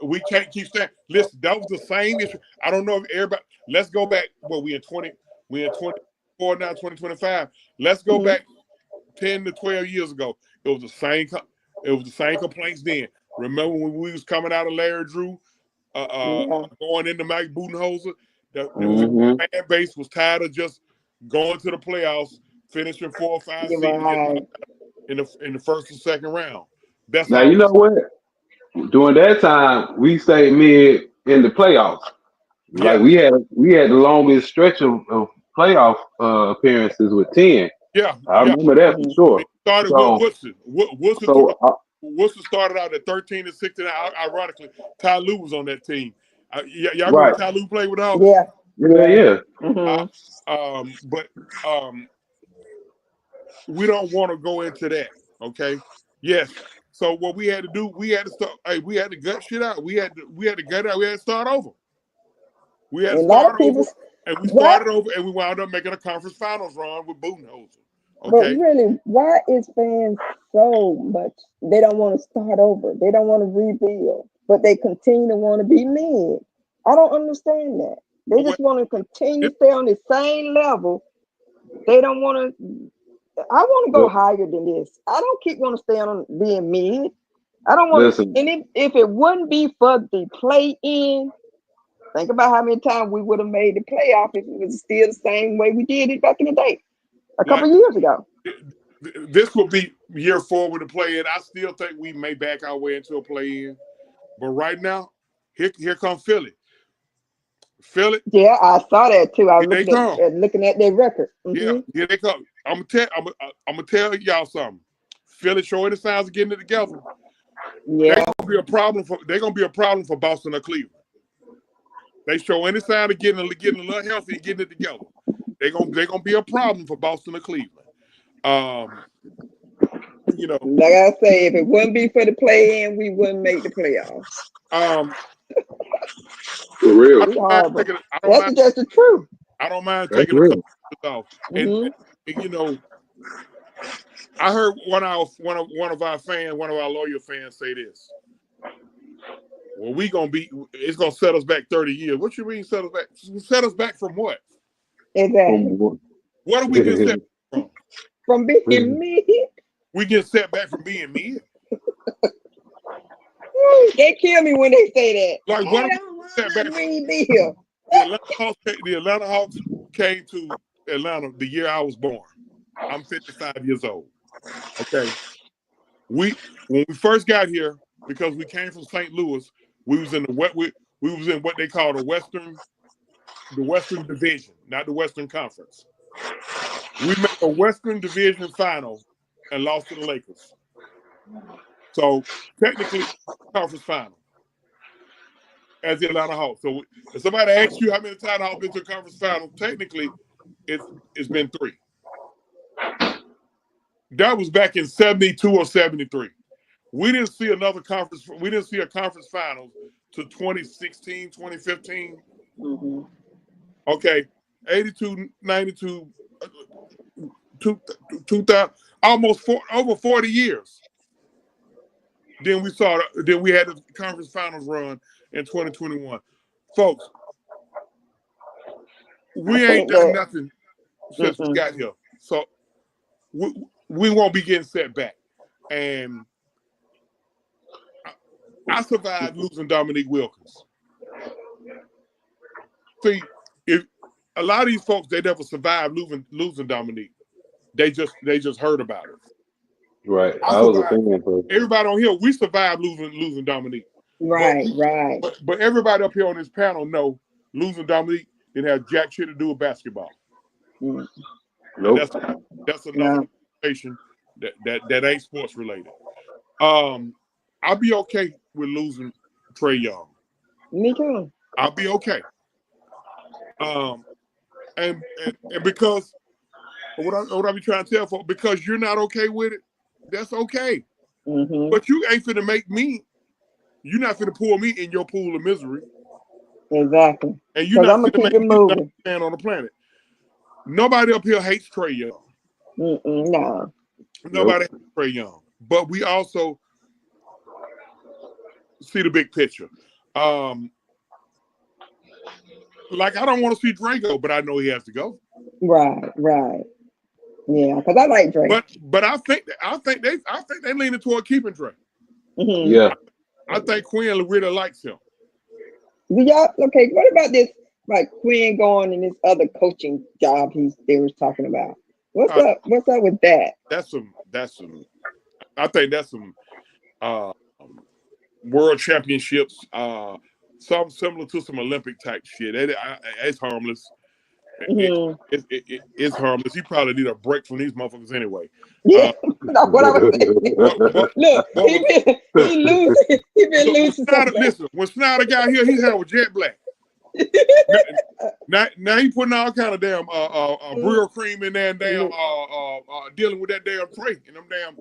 we can't keep saying. Listen, that was the same issue. I don't know if everybody. Let's go back. Well, we in 24 now, 2025. Let's go Mhm. back 10 to 12 years ago. It was the same. It was the same complaints then. Remember when we was coming out of Larry Drew, Yeah. going into Mike Budenholzer? The Mm-hmm. fan base was tired of just going to the playoffs, finishing 4 or 5 You're seeds, and getting right. knocked out in the first or second round. That's Now all. you know what? During that time, we stayed mid in the playoffs. Like Yeah, we had the longest stretch of playoff appearances with 10. yeah, I yeah. remember that for Mhm. sure. It started with So Woodson. Woodson took so a Woodson started out at 13 and 16. Ironically, Ty Lue was on that team. Y'all remember when right. Ty Lue played with the Hawks? Yeah. Yeah, Yeah. yeah. Uh, Mhm. but we don't want to go into that. Okay. Yes. So what we had to do, we had to start. Hey, we had to gut shit out. We had to gut it out. We had to start over. We had to And a lot start of people. over, and we Why? started over, and we wound up making a conference finals run with Budenholzer. But Okay. really, why is fans so much? They don't want to start over. They don't want to rebuild, but they continue to want to be mid. I don't understand that. They Well, just want to continue this, to stay on the same level. They don't want to. I want to go Look, higher than this. I don't keep want to stay on being mid. I don't want to. listen, And if it wouldn't be for the play in, think about how many times we would have made the playoff if it was still the same way we did it back in the day, a couple like years ago. this will be year 4 with a play in. I still think we may back our way into a play in, but right now, here comes Philly. Philly, Yeah, I saw that too. I was here they come. looking at their record. Yeah, here they come. I'm gonna tell y'all something. Philly showing the signs of getting it together. They're Yeah, gonna be a problem for. They're gonna be a problem for Boston or Cleveland. They show any sign of getting a little healthy and getting it together. They're gonna be a problem for Boston or Cleveland. Um, you know, like I say, if it wouldn't be for the play in, we wouldn't make the playoffs. um, for real. It's horrible. I don't That's mind. just the truth. I don't mind That's taking a couple real. of off. Hmm. And, you know, I heard one of our fans, one of our loyal fans, say this. Well, it's gonna set us back 30 years. What you mean set us back? Set us back from what? Exactly. From- What are we getting set back from? From being me, We get set back from being me. they kill me when they say that. Like what I are we don't want set to back from? rebuild. The Atlanta Hawks came to Atlanta the year I was born. I'm 55 years old. Okay. When we first got here, because we came from St. Louis, we was in what they call the Western Division, not the Western Conference. We made a Western Division final and lost to the Lakers. So technically, conference final as the Atlanta Hawks. So if somebody asks you how many times the Hawks been to a conference final, technically it's been 3. That was back in 72 or 73. We didn't see another conference. We didn't see a conference finals to 2016, 2015. Hmm. Okay, 82, 92, 2000, over 40 years. Then we had the conference finals run in 2021. Folks, I we ain't think done that. nothing since we Mm-mm. got here. So we won't be getting set back. And I survived losing Dominique Wilkins. See, if a lot of these folks, they never survived losing Dominique. They just heard about it. Right. I I was a survived. fan for. Everybody on here, we survived losing Dominique. Right, right. But everybody up here on this panel know losing Dominique didn't have jack shit to do with basketball. Mm. Nope. That's another conversation that ain't sports related. I'll be okay with losing Trae Young. Me too. I'll be okay. And because what I be trying to tell folks, because you're not okay with it, that's okay. Mm-hmm. But you ain't finna make me. You're not finna pull me in your pool of misery. Exactly. And you're Because not I'm gonna finna keep make it me the moving. man on the planet. Nobody up here hates Trae Young. No. Nobody hates Trae Young. But we also see the big picture. Like I don't want to see Dre go, but I know he has to go. Right, right. Yeah, because I like Drake. But I think they leaning toward keeping Dre. Mm-hmm. Yeah. I think Quinn really likes him. Do y'all okay? What about this? Like Quinn going and this other coaching job they was talking about. What's up? What's up with that? That's some. I think that's some world championships. Something similar to some Olympic type shit. It's harmless. Mm-hmm. It's harmless. He probably need a break from these motherfuckers anyway. Yeah, that's what I was saying. Look, he losing. He been losing something. Listen, when Snyder got here, he had with Jet Black. Now he putting all kind of damn Brio cream in there and damn dealing with that damn Trae and them damn.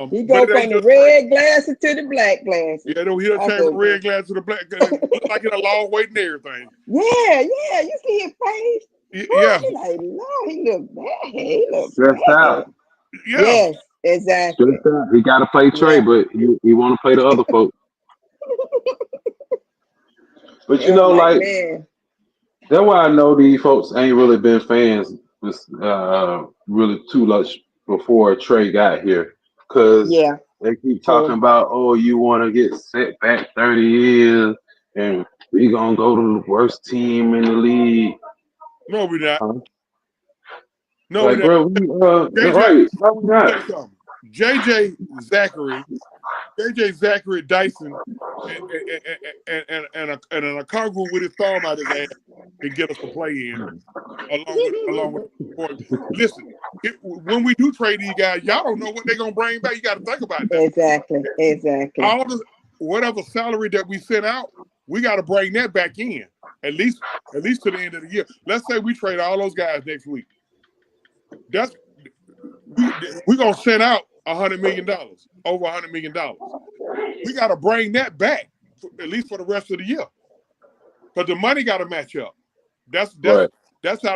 He go from the red glasses to the black glasses. Yeah, he'll change the red glass to the black. Look like in a long wait and everything. Yeah. You see his face. Yeah. He like, no, he look bad. He look stressed bad. out. Yeah. Yes, exactly. Stressed out. He got to play Trae, but he want to play the other folks. But you know, like man. That's why I know these folks ain't really been fans really too much before Trae got here. Because they keep talking about, oh, you want to get set back 30 years and we going to go to the worst team in the league. No, we're not. Huh? No, like, we're not. JJ, right. No, we're not. JJ Zachary Dyson and a Congo with his thumb out his ass to get us to play in along with listen, when we do trade these guys, y'all don't know what they're gonna bring back. You got to think about that. Exactly. All the whatever salary that we sent out, we got to bring that back in at least to the end of the year. Let's say we trade all those guys next week. We're gonna send out $100 million, over $100 million. We got to bring that back at least for the rest of the year, because the money got to match up. That's how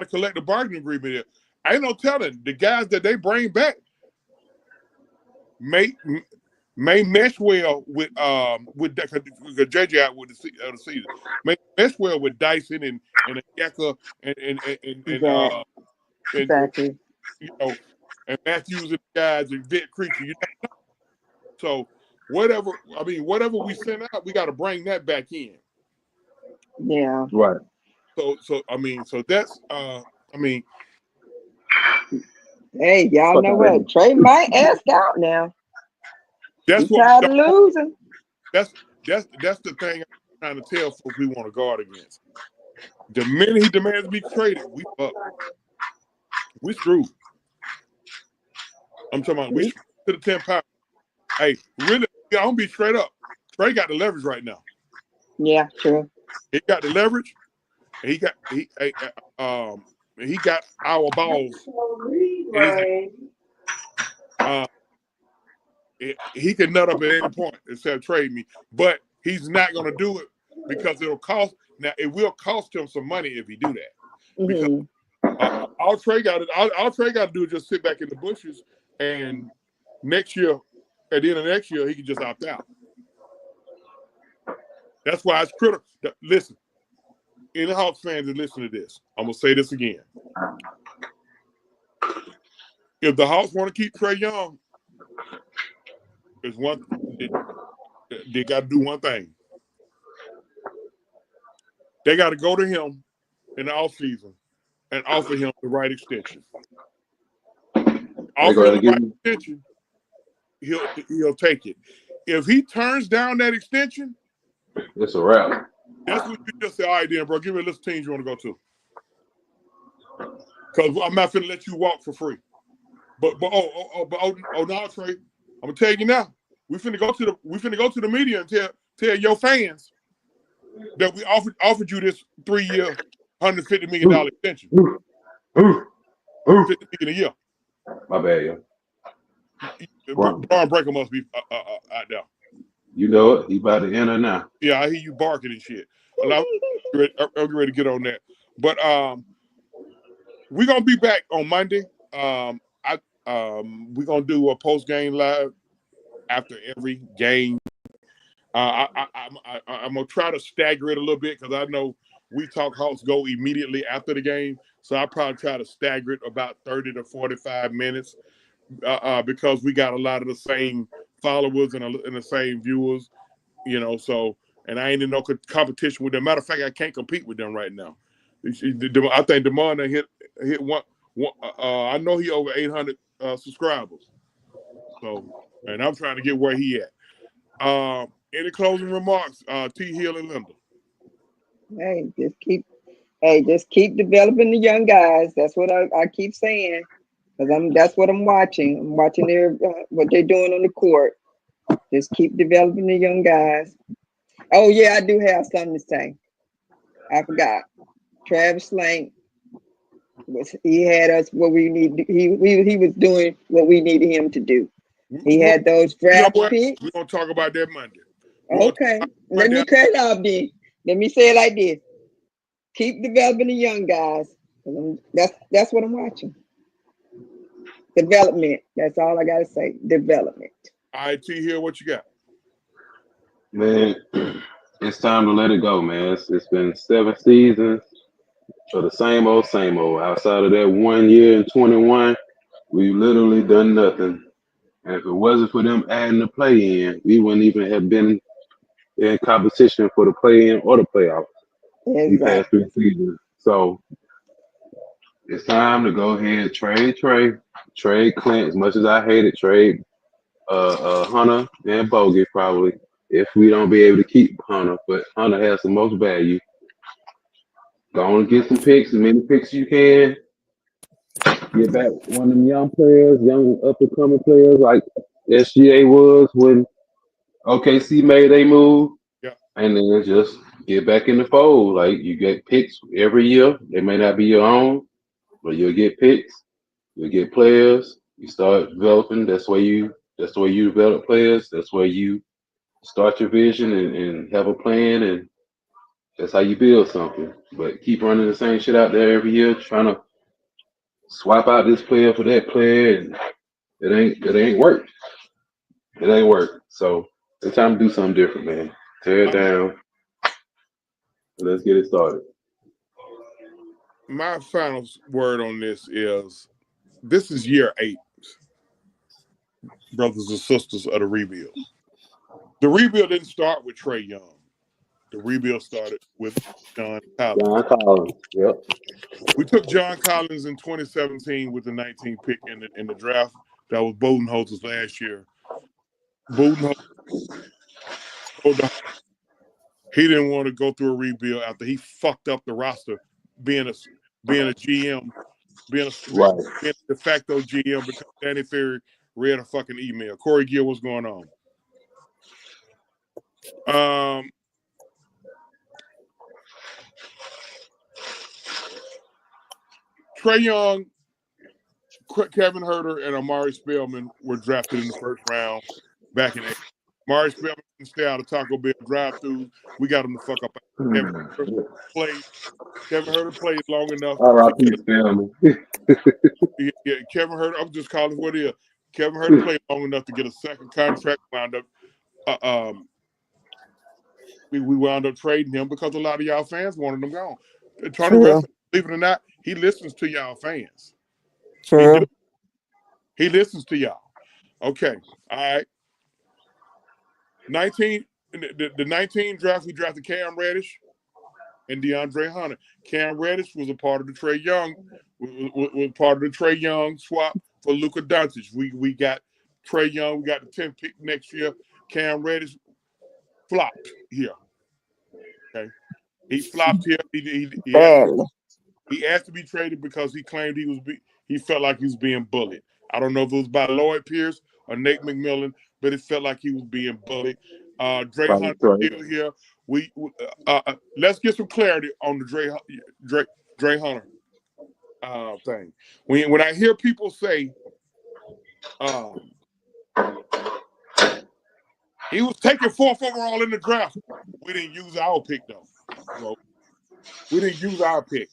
the collective bargaining agreement is. I ain't no telling the guys that they bring back may mesh well with JJ out with the season. May mesh well with Dyson and Yeka and exactly. And Matthews and guys and Vic Creature. So whatever we send out, we got to bring that back in. Yeah. Right. So that's hey, y'all know what? Trae might ask out now. That's He's tired of losing. That's the thing I'm trying to tell folks we want to guard against. The minute he demands to be traded, we up. We screwed. I'm talking about we to the 10 power. Hey, really, I'm gonna be straight up. Trae got the leverage right now. Yeah, true. He got the leverage. And he got our balls. He can nut up at any point instead of trade me, but he's not gonna do it because it'll cost. Now it will cost him some money if he do that. Because all Trae got to do is just sit back in the bushes, and next year, at the end of next year, he can just opt out. That's why it's critical. Listen, any Hawks fans that listen to this, I'm gonna say this again. If the Hawks want to keep Trae Young, they got to do one thing. They got to go to him in the offseason and offer him the right extension. Offer him the right extension, he'll take it. If he turns down that extension, it's a wrap. That's what you just say. All right, then, bro, give me a list of teams you want to go to. Because I'm not finna let you walk for free. But now, Trae, I'm gonna tell you now. We finna go to the media and tell your fans that we offered you this 3-year, $150 million extension. $50 million a year. My bad, yo. Braun Breaker must be out there. You know it. He about to enter now. Yeah, I hear you barking and shit. I'm ready to get on that. But we're gonna be back on Monday. We're gonna do a post game live after every game. I'm gonna try to stagger it a little bit because I know We Talk Hawks go immediately after the game, so I probably try to stagger it about 30 to 45 minutes because we got a lot of the same followers and the same viewers, So, and I ain't in no competition with them. Matter of fact, I can't compete with them right now. I think Demond hit one. I know he over 800 subscribers. So, and I'm trying to get where he at. Any closing remarks, T. Hill and Linda? Just keep developing the young guys. That's what I keep saying, because that's what I'm watching. I'm watching what they're doing on the court. Just keep developing the young guys. Oh yeah, I do have something to say. I forgot. Travis Slank he had us what we need. He was doing what we needed him to do. He had those draft picks. We're gonna talk about that Monday. Okay, let me cut it off then. Let me say it like this: keep developing the young guys. That's what I'm watching. Development. That's all I gotta say. Development. All right, T. Hill, what you got? Man, it's time to let it go, man. It's been 7 seasons for the same old, same old. Outside of that 1 year in 21, we've literally done nothing. And if it wasn't for them adding the play-in, we wouldn't even have been in competition for the play-in or the playoffs. Exactly. We passed 3 seasons. So it's time to go ahead, trade Clint. As much as I hated trade Hunter and Bogey probably, if we don't be able to keep Hunter, but Hunter has the most value. Go on and get some picks, as many picks as you can. Get back one of them young players, young up-and-coming players like SGA was when OKC made a move. Yeah. And then just get back in the fold. Like, you get picks every year. They may not be your own, but you'll get picks. You'll get players. You start developing. That's the way you develop players. That's where you start your vision and have a plan, and that's how you build something. But keep running the same shit out there every year, trying to swap out this player for that player, and it ain't work. It ain't work. So it's time to do something different, man. Tear it down. Let's get it started. My final word on this is year 8, brothers and sisters of the rebuild. The rebuild didn't start with Trae Young. The rebuild started with John Collins. John Collins, yep. We took John Collins in 2017 with the 19th pick in the draft. That was Budenholzer's last year. Budenholzer, he didn't want to go through a rebuild after he fucked up the roster, being a GM, being a de facto GM because Danny Ferry read a fucking email. Corey Gill, what's going on? Trae Young, Kevin Huerter, and Amari Spellman were drafted in the first round back in April. Amari Spellman can stay out of Taco Bell drive-throughs. We got him to fuck up. Kevin Huerter played long enough. Yeah, Kevin Huerter, I'm just calling what it is. Kevin Huerter played long enough to get a second contract wound up. We wound up trading him because a lot of y'all fans wanted him gone. Tony West, believe it or not, he listens to y'all fans. True. He listens to y'all. Okay. All right. The 19 draft, we drafted Cam Reddish and DeAndre Hunter. Cam Reddish was a part of the Trae Young, was part of the Trae Young swap for Luka Doncic. We got Trae Young. We got the 10th pick next year. Cam Reddish flopped here. Okay, he flopped here. He asked to be traded because he claimed he felt like he was being bullied. I don't know if it was by Lloyd Pierce or Nate McMillan, but it felt like he was being bullied. Dre Hunter still here. Let's get some clarity on the Dre Hunter thing. When I hear people say he was taken 4th overall in the draft, we didn't use our pick though. Bro. We didn't use our pick.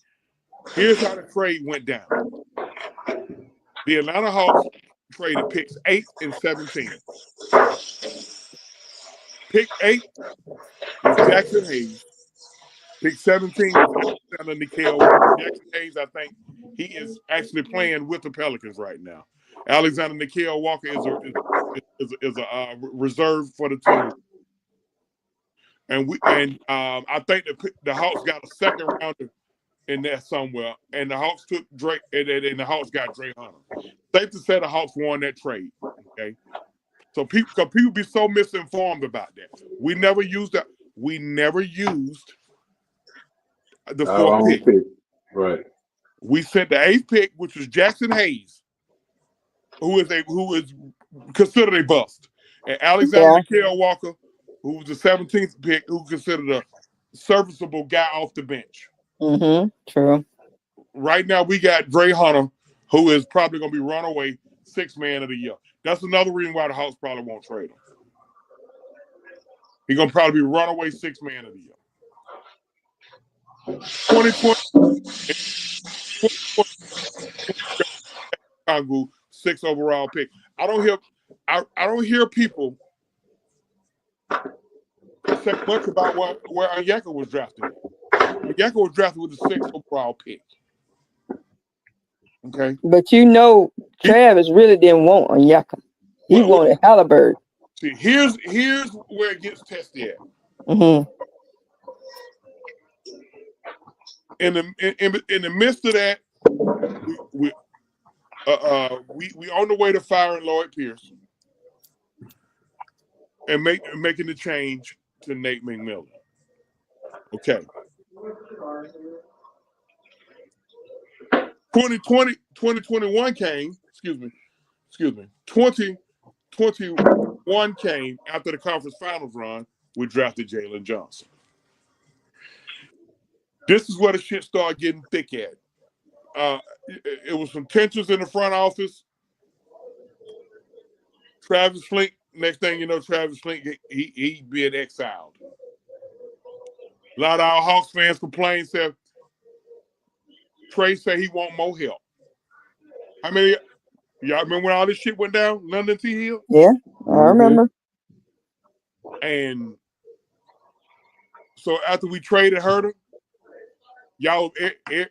Here's how the trade went down. The Atlanta Hawks traded picks 8 and 17. Pick 8 was Jackson Hayes. Pick 17 was Alexander Nickeil Walker. Jackson Hayes, I think he is actually playing with the Pelicans right now. Alexander Nickeil Walker is a reserve for the team. And I think the Hawks got a second rounder in there somewhere, and the Hawks took Drake, and the Hawks got Dre Hunter. Safe to say the Hawks won that trade. Okay, so people be so misinformed about that. We never used the 4th pick. Right. We sent the 8th pick, which was Jackson Hayes, who is considered a bust, and Alexander Nickeil Walker, who was the 17th pick, who considered a serviceable guy off the bench. True. Right now, we got Dre Hunter, who is probably going to be runaway 6th man of the year. That's another reason why the Hawks probably won't trade him. He's going to probably be runaway 6th man of the year. 2020, 6th overall pick. I don't hear people say much about where Onyeka was drafted. Onyeka was drafted with the 6th overall pick. Okay. But Travis really didn't want Onyeka. He wanted Halliburton. See, here's where it gets tested at. In the midst of that, we on the way to firing Lloyd Pierce and making the change to Nate McMillan. Okay. 2021 came, excuse me. 2021 came after the conference finals run. We drafted Jalen Johnson. This is where the shit started getting thick at. It was some tensions in the front office. Travis Flink, next thing you know, Travis Flink, he being exiled. A lot of our Hawks fans complained, said, Trae said he want more help. How many y'all remember when all this shit went down? London T. Hill? Yeah, I remember. And so after we traded Herter,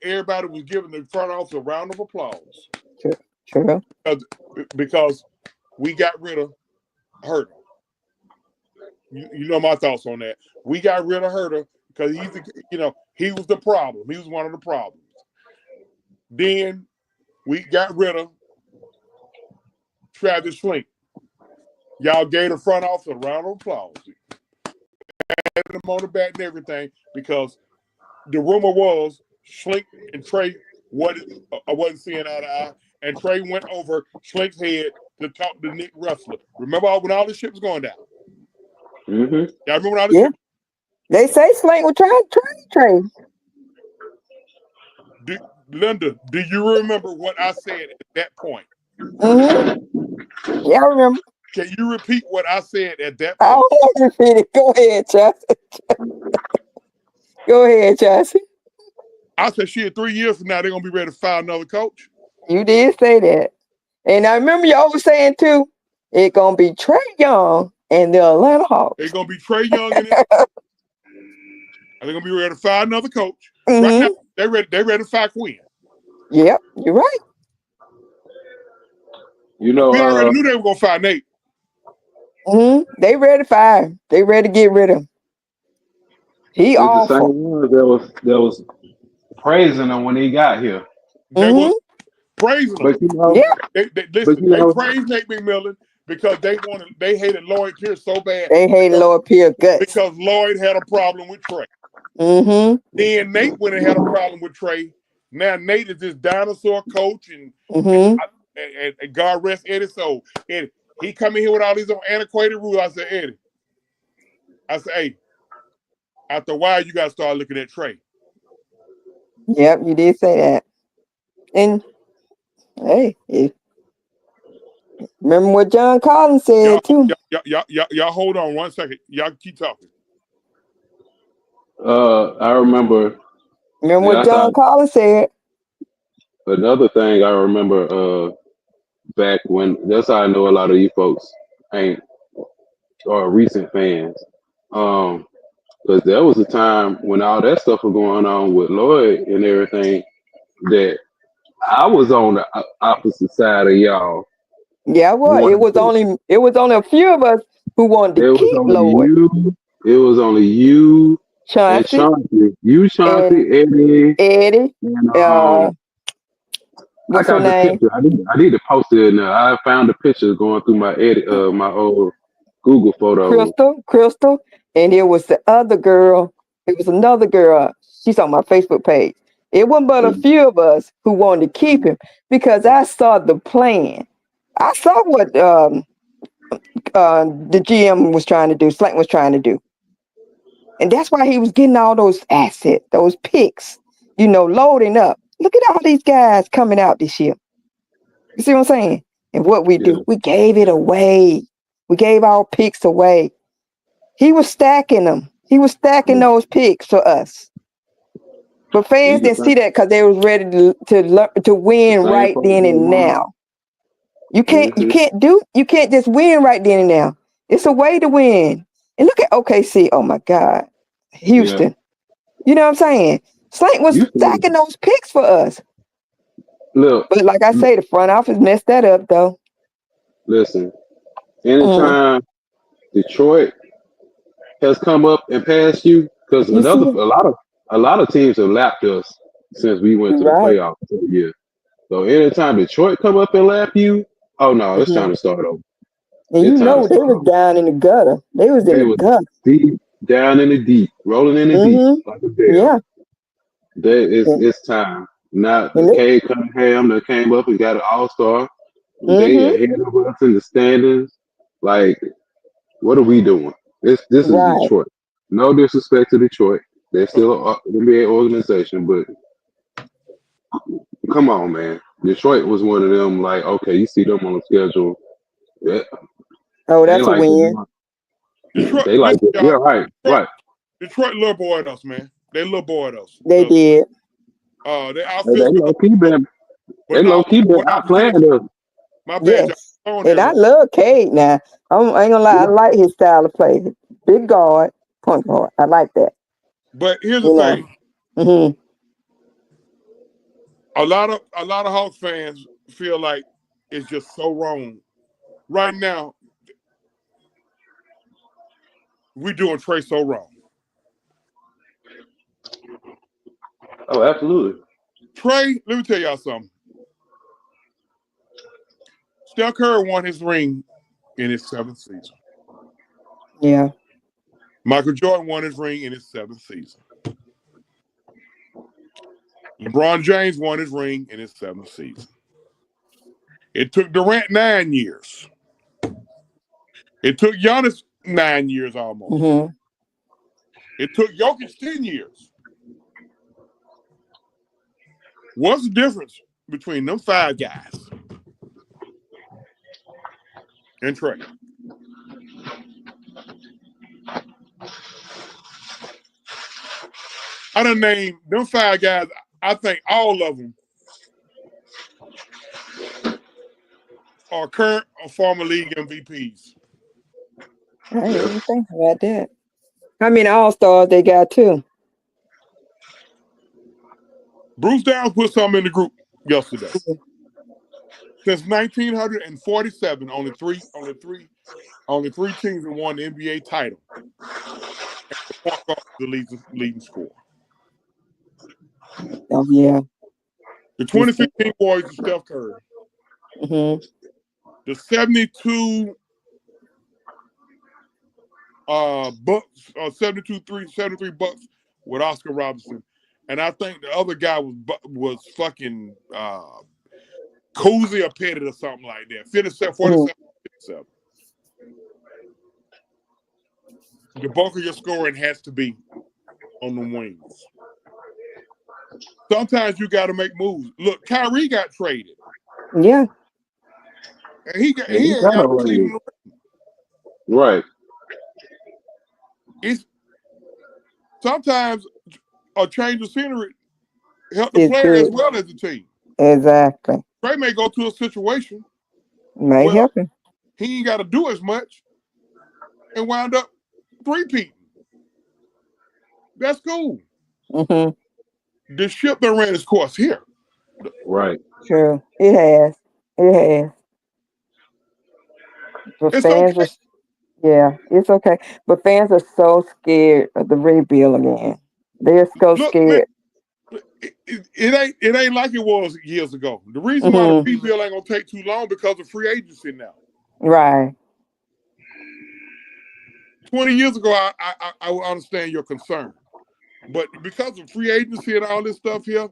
everybody was giving the front office a round of applause. True. Because we got rid of Herter. You know my thoughts on that. We got rid of Herter because he was the problem. He was one of the problems. Then we got rid of Travis Flink. Y'all gave the front office a round of applause. Patted them on the back and everything because the rumor was Schlink and Trae wasn't seeing eye to eye, and Trae went over Schlink's head to talk to Nick Russell. Remember when all this shit was going down? Y'all remember when all this shit? They say Slink was trying to trade Trae. Linda, do you remember what I said at that point? Yeah, I remember. Can you repeat what I said at that point? I don't want to repeat it. Go ahead, Chassie. Go ahead, Chassie. I said, shit, 3 years from now, they're going to be ready to fire another coach. You did say that. And I remember y'all was saying, too, it's going to be Trae Young and the Atlanta Hawks. It's going to be Trae Young and they're going to be ready to fire another coach. Right now, they're ready to fire Quinn. Yep, you're right. We already knew they were going to fire Nate. They ready to fire. They ready to get rid of him. He It's the awful. same one that was praising him when he got here. They was praising him. But you know, Yeah. Listen, they praised Nate McMillan because they hated Lloyd Pierce so bad. They hated Lloyd Pierce guts. Because Lloyd had a problem with Trae. Then Nate went and had a problem with Trae. Now Nate is this dinosaur coach, and God rest Eddie. So Eddie, he come in here with all these antiquated rules. I said, Eddie, hey, after a while you gotta start looking at Trae. Yep, you did say that. And hey, remember what John Collins said too. Y'all hold on 1 second. Y'all keep talking. I remember. Remember what John Collins said. Another thing I remember back when, that's how I know a lot of you folks ain't or recent fans. Because there was a time when all that stuff was going on with Lloyd and everything that I was on the opposite side of y'all. Yeah, well, it was only a few of us who wanted to keep Lloyd. It was only you, Chauncey, you, Chauncey, Eddie, and what's her name? Picture. I need to post it in there. I found the picture going through my old Google photos. Crystal, and it was the other girl. It was another girl. She's on my Facebook page. It wasn't but a few of us who wanted to keep him because I saw the plan. I saw what the GM was trying to do, Slank was trying to do. And that's why he was getting all those assets, those picks, loading up. Look at all these guys coming out this year. You see what I'm saying? And what we do, we gave it away. We gave our picks away. He was stacking them. He was stacking those picks for us. But fans didn't see that because they was ready to win right then and now. You can't just win right then and now. It's a way to win. And look at OKC. Oh my God. Houston. You know what I'm saying? Slank was stacking those picks for us. Look. But like I say, the front office messed that up though. Listen. Anytime Detroit has come up and passed you, because a lot of teams have lapped us since we went to the playoffs this year. So anytime Detroit come up and lap you, oh no, it's time to start over. And they was down in the gutter. They was in the gutter. Deep down in the deep, rolling in the deep like a bear. Yeah. It's time. Now Cade Cunningham that came up and got an all-star. They ahead of us in the standings. Like, what are we doing? This is Detroit. No disrespect to Detroit. They're still an NBA organization, but come on, man. Detroit was one of them, like, okay, you see them on the schedule. Yeah. Oh, that's a win. Detroit, they like it. Yeah, right. Detroit little boy at us, man. They little boy at us. They did. They low-key been outplaying us. My bad. Yes. And I love Cade now. I ain't gonna lie, I like his style of play. Big guard, point guard. I like that. But here's the thing. Mm-hmm. A lot of Hawks fans feel like it's just so wrong. Right now, we're doing Trae so wrong. Oh, absolutely. Trae, let me tell y'all something. Steph Curry won his ring in his 7th season. Yeah. Michael Jordan won his ring in his 7th season. LeBron James won his ring in his 7th season. It took Durant 9 years. It took Giannis 9 years almost. Mm-hmm. It took Jokic 10 years. What's the difference between them 5 guys and Trae? I done named them 5 guys. I think all of them are current or former league MVPs. I didn't even think about that. How many all-stars they got too? Bruce Downs put something in the group yesterday. Since 1947, only three teams have won the NBA title. point guard is the leading scorer. Oh yeah. The 2015 Warriors is Steph Curry. Mm-hmm. The 72 Bucks, 73 Bucks with Oscar Robertson, and I think the other guy was fucking Cozy or Pettit or something like that. 47, 47, 57. The bulk of your scoring has to be on the wings. Sometimes you got to make moves. Look, Kyrie got traded. Yeah. And he ain't got a team in the ring. Right. It's sometimes a change of scenery help the player as well as the team. Exactly. Trae may go to a situation may help him. He ain't got to do as much and wind up three-peating. That's cool. Mm-hmm. The ship done ran its course here. Right. True. It has. It has. But it's fans okay. Yeah, it's okay. But fans are so scared of the rebuild again. They're so scared. Man, it ain't like it was years ago. The reason why the rebuild ain't gonna take too long because of free agency now. Right. 20 years ago, I would understand your concern, but because of free agency and all this stuff here,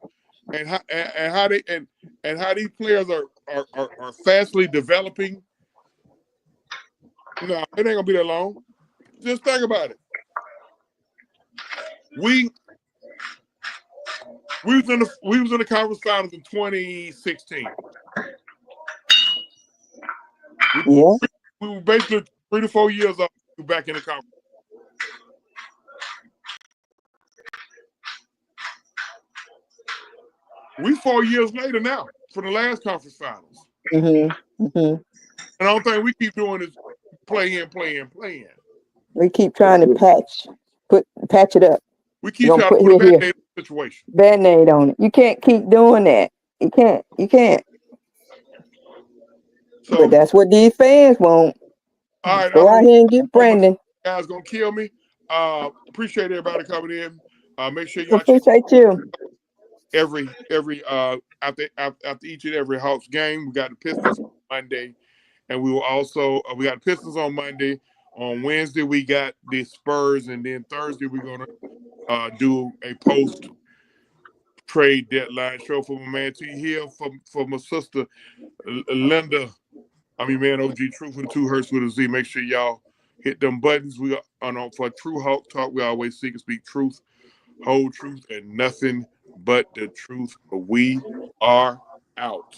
and how these players are fastly developing, no, it ain't gonna be that long. Just think about it. We was in the conference finals in 2016. We were basically 3 to 4 years up back in the conference. We 4 years later now for the last conference finals. Mm-hmm. Mm-hmm. And the only thing we keep doing is play in. We keep trying to patch it up. We keep trying to put a band-aid on the situation. Band-aid on it. You can't keep doing that. You can't. So, but that's what these fans want. All right, go out here and get Brandon. Guys gonna kill me. Appreciate everybody coming in. Make sure y'all appreciate you. Every after each and every Hawks game, we got the Pistons on Monday, and we will also we got the Pistons on Monday. On Wednesday, we got the Spurs, and then Thursday we're gonna do a post trade deadline show for my man T here for my sister Linda. Man, OG Truth with 2 Hertz with a Z. Make sure y'all hit them buttons. We are for True Hawk Talk. We always seek and speak truth, whole truth, and nothing but the truth. We are out.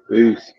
Peace.